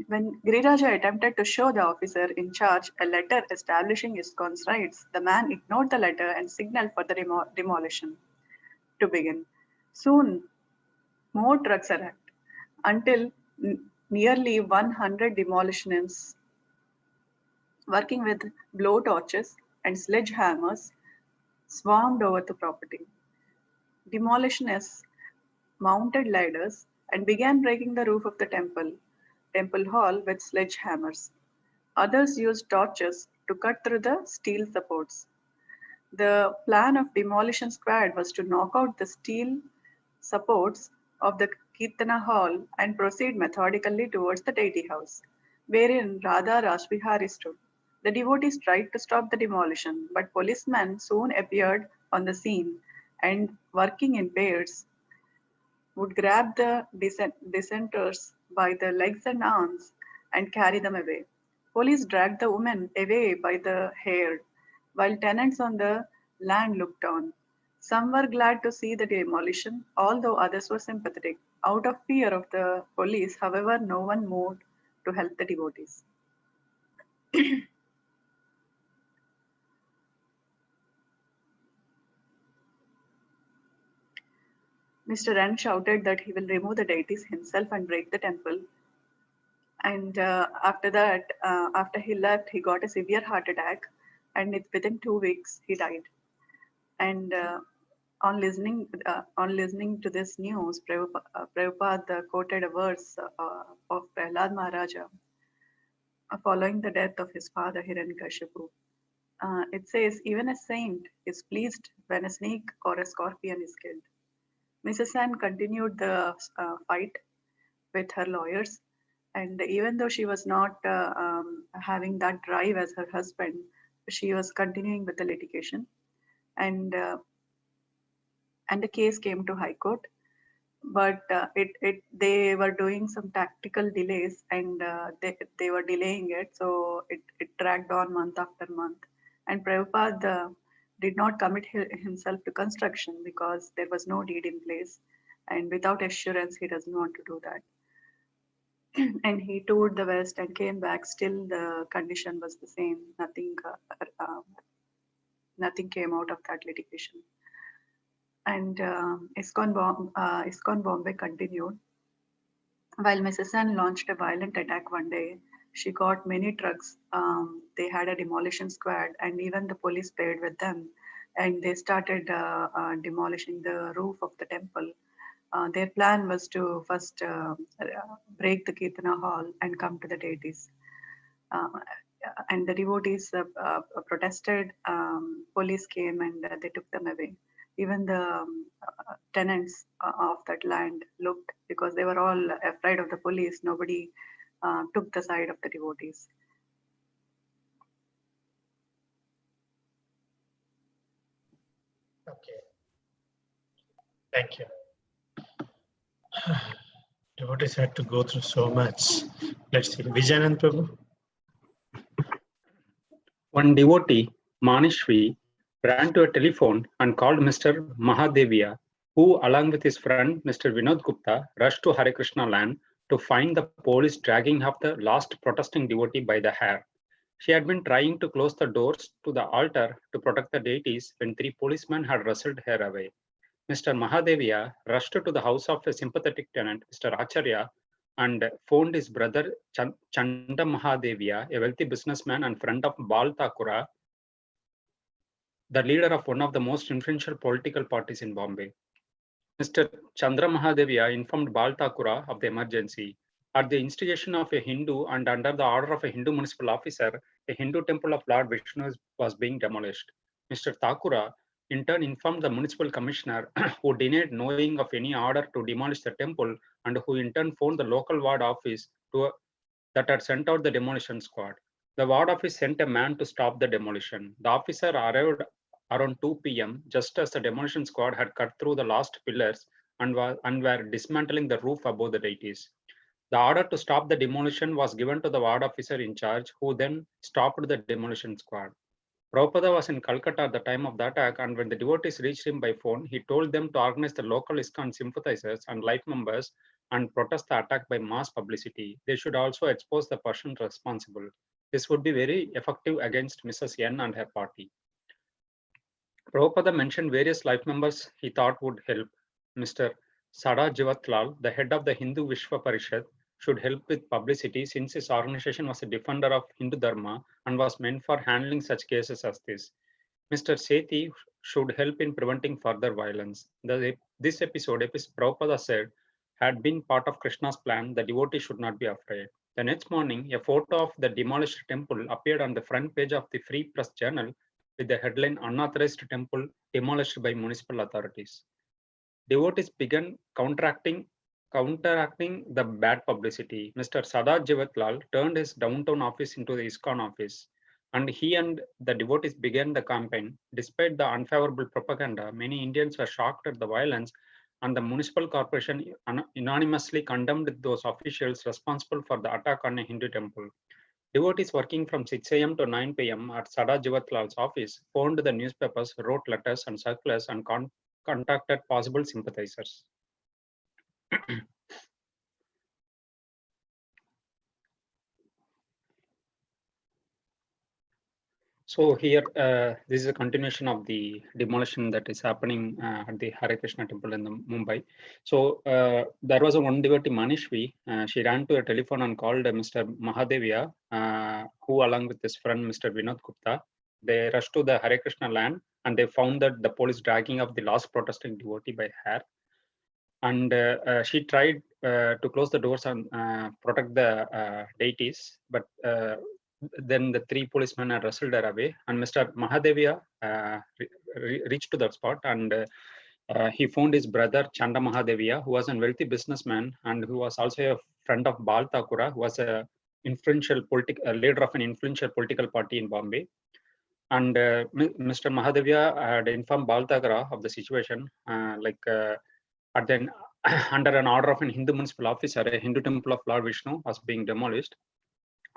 When Giriraja attempted to show the officer in charge a letter establishing ISKCON's rights, the man ignored the letter and signaled for the demolition to begin. Soon, more trucks arrived until nearly 100 demolitionists working with blow torches and sledgehammers swarmed over the property. Demolitionists mounted ladders and began breaking the roof of the temple hall with sledgehammers. Others used torches to cut through the steel supports. The plan of demolition squad was to knock out the steel supports of the Kirtana hall and proceed methodically towards the deity house, wherein Radha Rashbihari stood. The devotees tried to stop the demolition, but policemen soon appeared on the scene and, working in pairs, would grab the dissenters by the legs and arms and carry them away. Police dragged the women away by the hair, while tenants on the land looked on. Some were glad to see the demolition, although others were sympathetic. Out of fear of the police, however, no one moved to help the devotees. Mr. N shouted that he will remove the deities himself and break the temple. And after that, after he left, he got a severe heart attack, and within 2 weeks he died. And on listening to this news, Prabhupada quoted a verse of Prahlad Maharaja following the death of his father Hiranyakashipu. It says, even a saint is pleased when a snake or a scorpion is killed. Mrs. N continued the fight with her lawyers, and even though she was not having that drive as her husband, she was continuing with the litigation, and the case came to High Court. But they were doing some tactical delays, and they were delaying it, so it dragged on month after month. And Prabhupada did not commit himself to construction because there was no deed in place, and without assurance, he doesn't want to do that. and he toured the West and came back. Still, the condition was the same. Nothing came out of that litigation. And ISKCON Bombay continued. While Mrs. N launched a violent attack one day, she got many trucks. They had a demolition squad, and even the police paid with them. And they started demolishing the roof of the temple. Their plan was to first break the Kirtana hall and come to the deities. Uh, and the devotees protested. Police came and they took them away. Even the tenants of that land looked, because they were all afraid of the police. Nobody took the side of the devotees. Okay. Thank you. Devotees had to go through so much. Let's see. Vijayanand Prabhu. One devotee, Manishwi, ran to a telephone and called Mr. Mahadevia, who, along with his friend Mr. Vinod Gupta, rushed to Hare Krishna land to find the police dragging up the last protesting devotee by the hair. She had been trying to close the doors to the altar to protect the deities when 3 policemen had wrestled her away. Mr. Mahadevia rushed to the house of a sympathetic tenant, Mr. Acharya, and phoned his brother Chanda Mahadevia, a wealthy businessman and friend of Bal Thakura, the leader of one of the most influential political parties in Bombay. Mr. Chandra Mahadevia informed Bal Thakura of the emergency. At the instigation of a Hindu and under the order of a Hindu municipal officer, a Hindu temple of Lord Vishnu was being demolished. Mr. Thakura in turn informed the municipal commissioner, who denied knowing of any order to demolish the temple, and who in turn phoned the local ward office that had sent out the demolition squad. The ward office sent a man to stop the demolition. The officer arrived around 2 p.m., just as the demolition squad had cut through the last pillars and were dismantling the roof above the deities. The order to stop the demolition was given to the ward officer in charge, who then stopped the demolition squad. Prabhupada was in Calcutta at the time of the attack, and when the devotees reached him by phone, he told them to organize the local ISKCON sympathizers and life members and protest the attack by mass publicity. They should also expose the person responsible. This would be very effective against Mrs. N and her party. Prabhupada mentioned various life members he thought would help. Mr. Sada Jivatlal, the head of the Hindu Vishwa Parishad, should help with publicity, since his organization was a defender of Hindu Dharma and was meant for handling such cases as this. Mr. Sethi should help in preventing further violence. This episode, Prabhupada said, had been part of Krishna's plan. The devotee should not be afraid. The next morning, a photo of the demolished temple appeared on the front page of the Free Press Journal with the headline, "Unauthorized Temple Demolished by Municipal Authorities." Devotees began counteracting the bad publicity. Mr. Sada Jivatlal turned his downtown office into the ISKCON office, and he and the devotees began the campaign. Despite the unfavorable propaganda, many Indians were shocked at the violence, and the municipal corporation unanimously condemned those officials responsible for the attack on a Hindu temple. Devotees working from 6 a.m. to 9 p.m. at Sada Jivatlal's office phoned the newspapers, wrote letters and circulars, and contacted possible sympathizers. So here, this is a continuation of the demolition that is happening at the Hare Krishna temple in Mumbai. So there was a one devotee, Manishwi. She ran to a telephone and called Mr. Mahadevia, who along with his friend, Mr. Vinod Gupta, they rushed to the Hare Krishna land, and they found that the police dragging up the last protesting devotee by hair. And she tried to close the doors and protect the deities, but then the 3 policemen had wrestled her away, and Mr. Mahadevia reached to that spot, and he found his brother Chanda Mahadevia, who was a wealthy businessman and who was also a friend of Bal Thakura, who was a leader of an influential political party in Bombay. And Mr. Mahadevia had informed Bal Thakura of the situation, under an order of an Hindu municipal officer, a Hindu temple of Lord Vishnu was being demolished.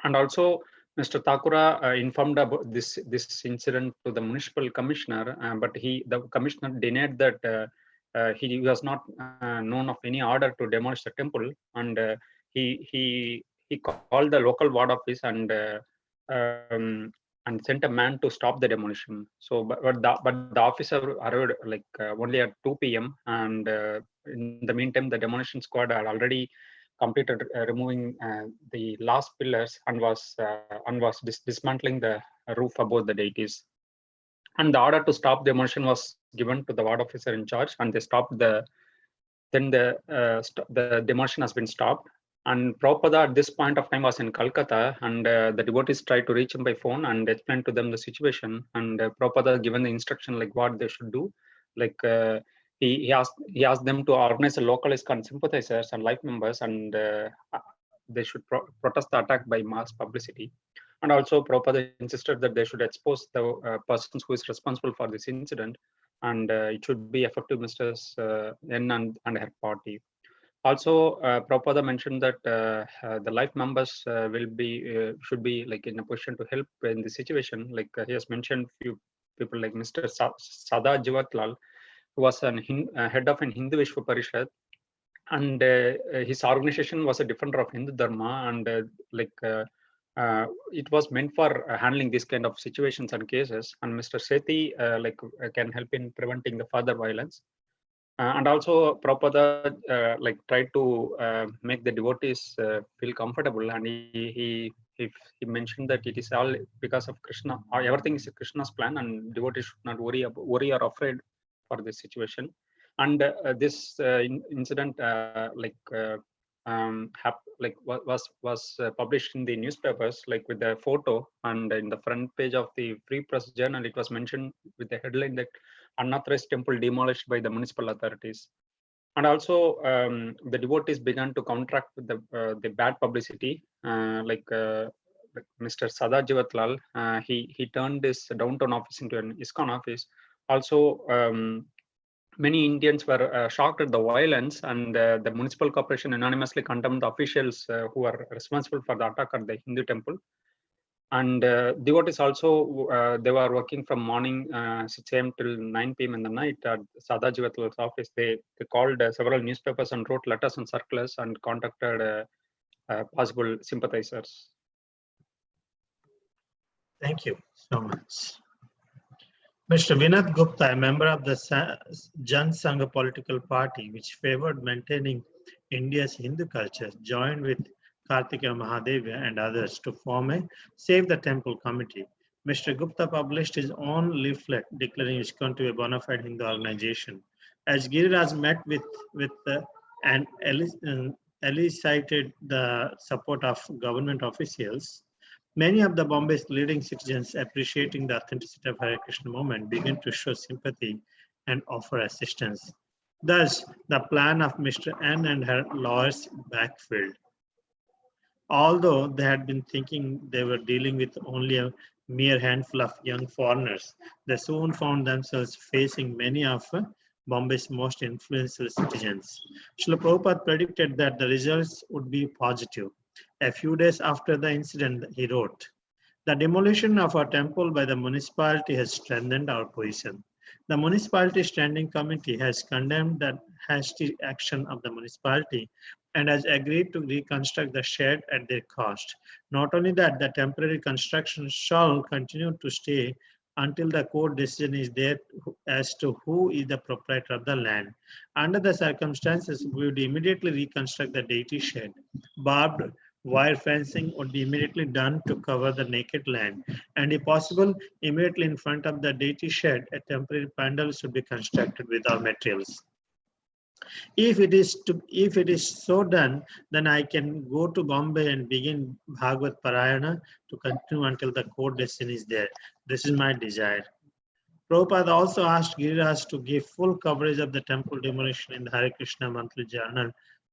And also, Mr. Thakura informed about this incident to the municipal commissioner, but the commissioner denied that he was not known of any order to demolish the temple, and he called the local ward office and sent a man to stop the demolition. So, but the officer arrived like only at 2 p.m. and in the meantime, the demolition squad had already completed removing the last pillars and was dismantling the roof above the deities. And the order to stop demolition was given to the ward officer in charge, and they stopped the. Then the demolition has been stopped. And Prabhupada at this point of time was in Calcutta, and the devotees tried to reach him by phone and explain to them the situation. And Prabhupada given the instruction like what they should do. Like he asked them to organize a local ISKCON sympathizers and life members, and they should protest the attack by mass publicity. And also Prabhupada insisted that they should expose the persons who is responsible for this incident, and it should be effective Mrs. N and her party. Also, Prabhupada mentioned that the life members should be like in a position to help in the situation. Like he has mentioned few people like Mr. Sada Jivatlal, who was head of an Hindu Vishwa Parishad, and his organization was a defender of Hindu Dharma, and it was meant for handling this kind of situations and cases. And Mr. Sethi can help in preventing the further violence. And also Prabhupada tried to make the devotees feel comfortable, and he mentioned that it is all because of Krishna, or everything is Krishna's plan, and devotees should not worry or afraid for this situation. And this incident was published in the newspapers, like with the photo, and in the front page of the Free Press Journal, it was mentioned with the headline that unauthorized temple demolished by the municipal authorities. And also the devotees began to counteract with the bad publicity, like Mr. Sada Jivatlal, he turned this downtown office into an ISKCON office. Also, many Indians were shocked at the violence, and the municipal corporation unanimously condemned the officials who were responsible for the attack at the Hindu temple. And devotees also, they were working from morning 6 a.m. till 9 p.m. in the night at Sada Jivatlal's office. They called several newspapers and wrote letters and circulars and contacted possible sympathizers. Thank you so much. Mr. Vinod Gupta, a member of the Jan Sangha political party, which favored maintaining India's Hindu culture, joined with Kartika Mahadevia and others to form a Save the Temple committee. Mr. Gupta published his own leaflet declaring ISKCON to be a bona fide Hindu organization. As Giriraj met and elicited the support of government officials, many of the Bombay's leading citizens, appreciating the authenticity of Hare Krishna movement, began to show sympathy and offer assistance. Thus, the plan of Mr. N and her lawyers backfired. Although they had been thinking they were dealing with only a mere handful of young foreigners, they soon found themselves facing many of Bombay's most influential citizens. Srila Prabhupada predicted that the results would be positive. A few days after the incident, he wrote, "The demolition of our temple by the municipality has strengthened our position. The municipality standing committee has condemned the hasty action of the municipality and has agreed to reconstruct the shed at their cost. Not only that, the temporary construction shall continue to stay until the court decision is there as to who is the proprietor of the land. Under the circumstances, we would immediately reconstruct the deity shed. Barbed wire fencing would be immediately done to cover the naked land, and if possible, immediately in front of the deity shed, a temporary pandal should be constructed with our materials. If it is so done, then I can go to Bombay and begin Bhagavad Parayana to continue until the court decision is there. This is my desire." Prabhupada also asked Giriraj to give full coverage of the temple demolition in the Hare Krishna monthly journal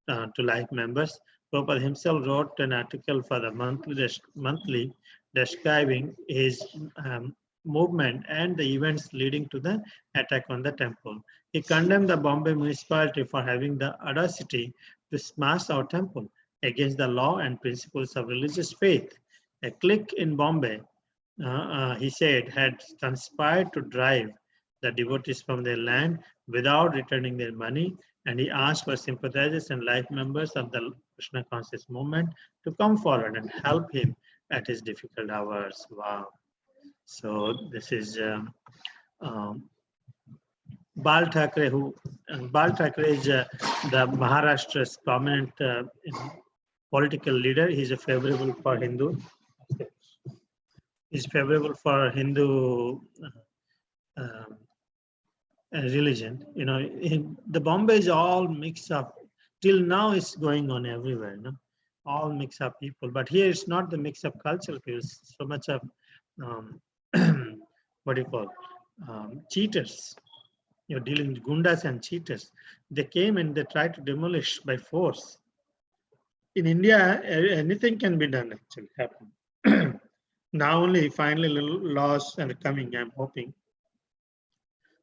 to life members. Prabhupada himself wrote an article for the monthly describing his movement and the events leading to the attack on the temple. He condemned the Bombay municipality for having the audacity to smash our temple against the law and principles of religious faith. A clique in Bombay, he said, had conspired to drive the devotees from their land without returning their money, and he asked for sympathizers and life members of the Krishna conscious movement to come forward and help him at his difficult hours. Wow. So this is Bal Thackeray, Bal Thackeray is the Maharashtra's prominent political leader. He's favorable for Hindu. He's favorable for Hindu religion. You know, the Bombay is all mixed up. Till now, it's going on everywhere. You know, all mixed up people. But here, it's not the mix up culture. It's so much of what do you call cheaters. You're dealing with gundas and cheaters. They came and they tried to demolish by force. In India, anything can be done. Actually, happen. Now only finally little laws are coming. I'm hoping.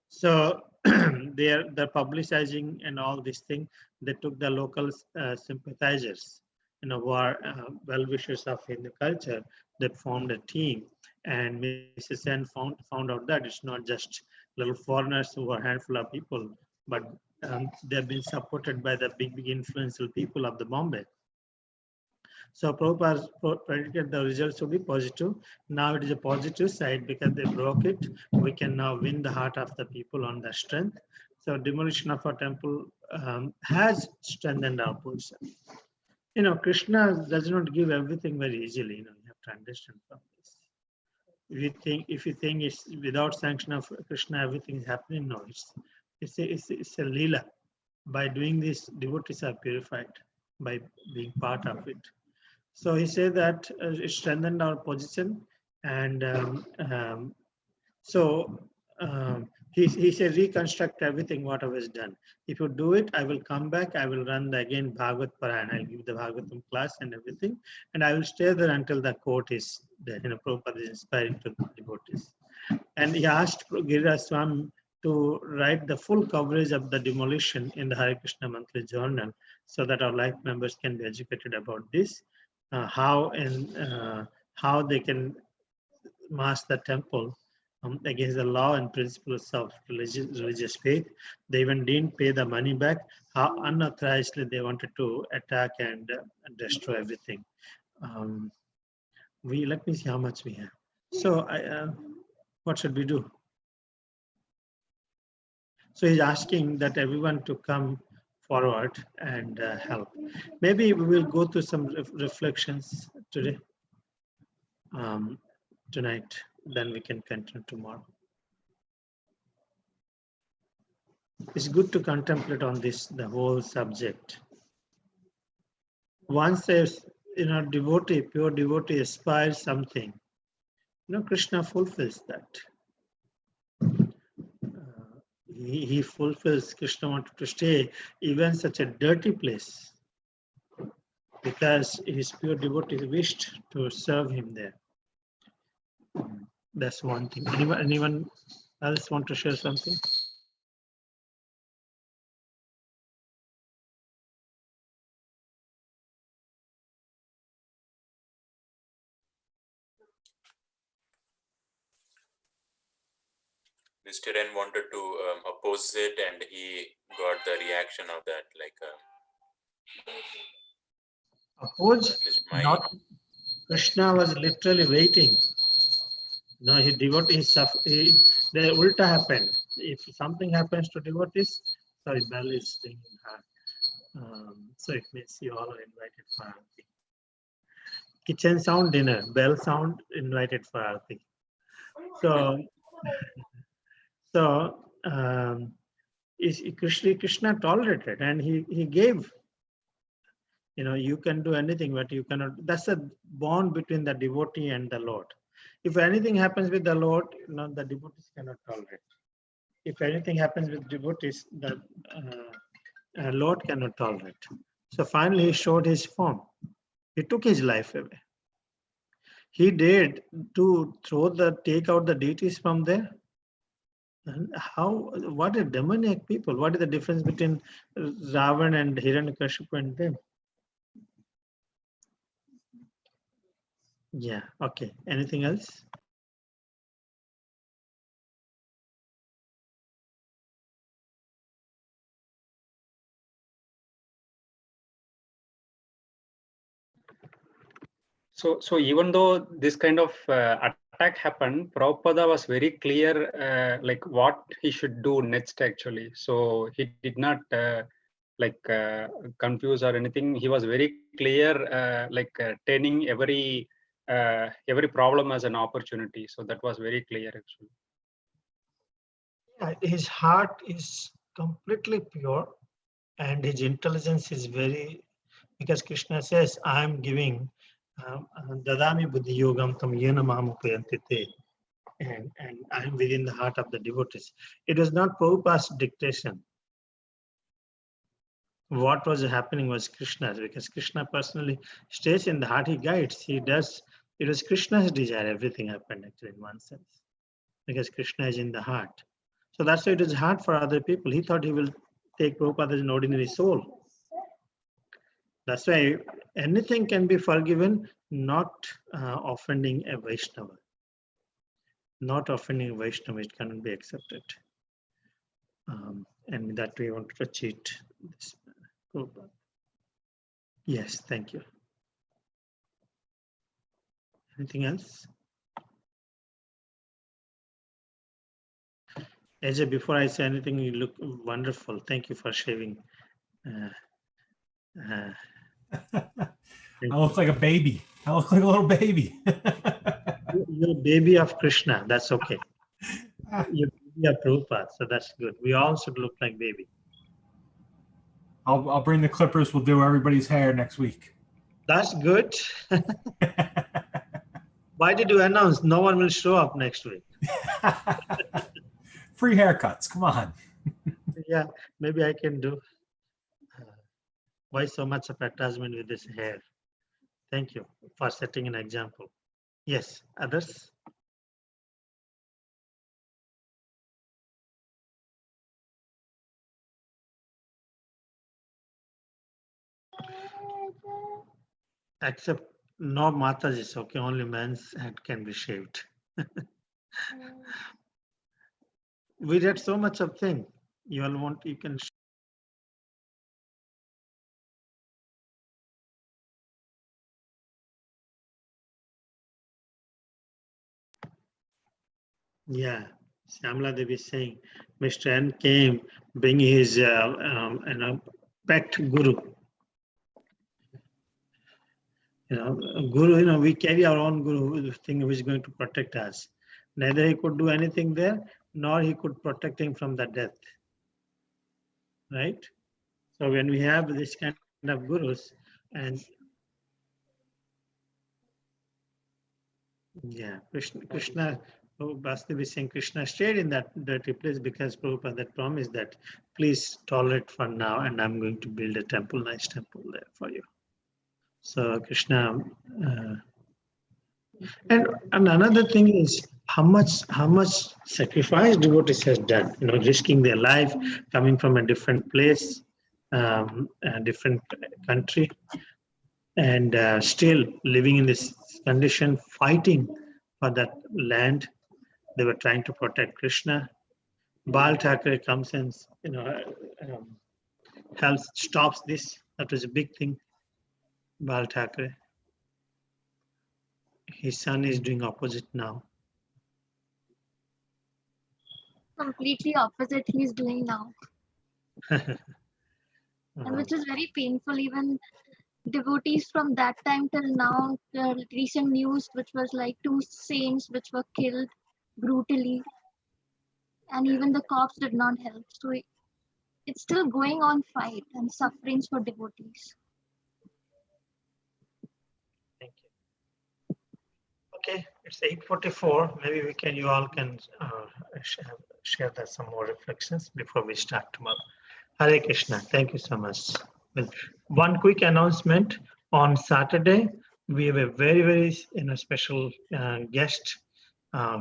So they're publicizing and all these things. They took the local sympathizers, you know, who are well-wishers of Hindu culture, that formed a team. And Mrs. Sen found out that it's not just little foreigners who are a handful of people, but they've been supported by the big influential people of the Bombay. So Prabhupada predicted the results will be positive. Now it is a positive side because they broke it. We can now win the heart of the people on the strength. So demolition of our temple has strengthened our position. You know, Krishna does not give everything very easily. You know, you have to understand from this. If you think it's without sanction of Krishna, everything is happening. No, it's a leela. By doing this, devotees are purified by being part of it. So he said that it strengthened our position, and he said reconstruct everything whatever is done. If you do it, I will come back. I will run again Bhagavad Paran. I'll give the Bhagavatam class and everything, and I will stay there until the court is there. You know, Prabhupada is inspiring to the devotees, and he asked Giriraj Swami to write the full coverage of the demolition in the Hare Krishna Monthly Journal, so that our life members can be educated about this. How they can mass the temple against the law and principles of religious faith. They even didn't pay the money back. How unauthorizedly they wanted to attack and destroy everything. Let me see how much we have. So what should we do? So he's asking that everyone to come forward and help. Maybe we will go through some reflections today, tonight, then we can continue tomorrow. It's good to contemplate on this, the whole subject. Once there's, you know, devotee, pure devotee aspires something, you know, Krishna fulfills that. He fulfills. Krishna wanted to stay even such a dirty place because his pure devotee wished to serve him there. That's one thing. Anyone else want to share something? Mr. N wanted to oppose it, and he got the reaction of that. Like, Oppose? Not. Krishna was literally waiting. No, his devotees, the ulta happened. If something happens to devotees, sorry, bell is ringing hard. So it means you all are invited for Aarti. Kitchen sound, dinner, bell sound, invited for Aarti. So Krishna tolerated, and he gave. You know, you can do anything, but you cannot. That's a bond between the devotee and the Lord. If anything happens with the Lord, you know, the devotees cannot tolerate. If anything happens with devotees, the Lord cannot tolerate. So finally, he showed his form. He took his life away. He dared to take out the deities from there. And what a demoniac people. What is the difference between Ravan and Hiranyakashipu and them? Yeah, okay. Anything else? So even though this kind of attack happened, Prabhupada was very clear, like what he should do next actually. So he did not confuse or anything. He was very clear, turning every problem as an opportunity. So that was very clear actually. Yeah, his heart is completely pure, and his intelligence is very, because Krishna says, I am giving dadami buddhi yogam tam yena mamupayantite, and I am within the heart of the devotees. It was not Prabhupada's dictation. What was happening was Krishna's, because Krishna personally stays in the heart, he guides, he does. It was Krishna's desire, everything happened actually in one sense, because Krishna is in the heart. So that's why it is hard for other people. He thought he will take Prabhupada as an ordinary soul. That's why anything can be forgiven, not offending a Vaishnava. Not offending a Vaishnava, it cannot be accepted. And that we want to cheat this Prabhupada. Yes, thank you. Anything else? Ajay, before I say anything, you look wonderful. Thank you for shaving. I look like a baby. I look like a little baby. You're a baby of Krishna. That's okay. You're a baby of Prabhupada, so that's good. We all should look like baby. I'll bring the clippers. We'll do everybody's hair next week. That's good. Why did you announce no one will show up next week? Free haircuts. Come on. Yeah, maybe I can do. Why so much of attachment with this hair? Thank you for setting an example. Yes, others? Except no Mataji's, okay, only man's head can be shaved. We read so much of thing. You all want, you can. Yeah, Shyamala Devi is saying, Mr. N came bringing his pet guru. Guru, we carry our own guru, thing who is going to protect us. Neither he could do anything there, nor he could protect him from the death. Right? So when we have this kind of gurus, and yeah, Krishna, Vasudev is saying Krishna stayed in that dirty place because Prabhupada had promised that please tolerate for now, and I'm going to build a temple, nice temple there for you. So Krishna, and another thing is how much sacrifice devotees has done. Risking their life, coming from a different place, a different country, and still living in this condition, fighting for that land. They were trying to protect Krishna. Bal Thackeray comes and helps, stops this. That was a big thing. Bal Thackeray. His son is doing opposite now. Completely opposite he's doing now. And which is very painful. Even devotees from that time till now, recent news which was like 2 saints which were killed brutally, and even the cops did not help. So it's still going on fight and sufferings for devotees. Thank you. Okay, it's 8:44. Maybe you all can share that some more reflections before we start tomorrow. Hare Krishna. Thank you so much. Well, one quick announcement. On Saturday, we have a very, very special guest.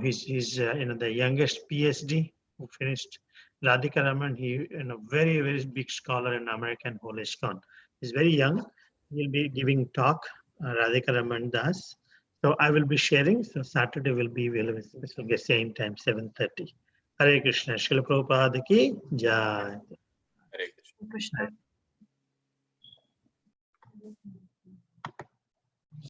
He's the youngest PhD who finished. Radhika Raman. He very, very big scholar in American Holy ISKCON. He's very young. He'll be giving talk. Radhika Raman Das. So I will be sharing. So Saturday will be available. This will be same time, 7:30. Hare Krishna. Srila Prabhupada ki jai. Hare Krishna. Krishna.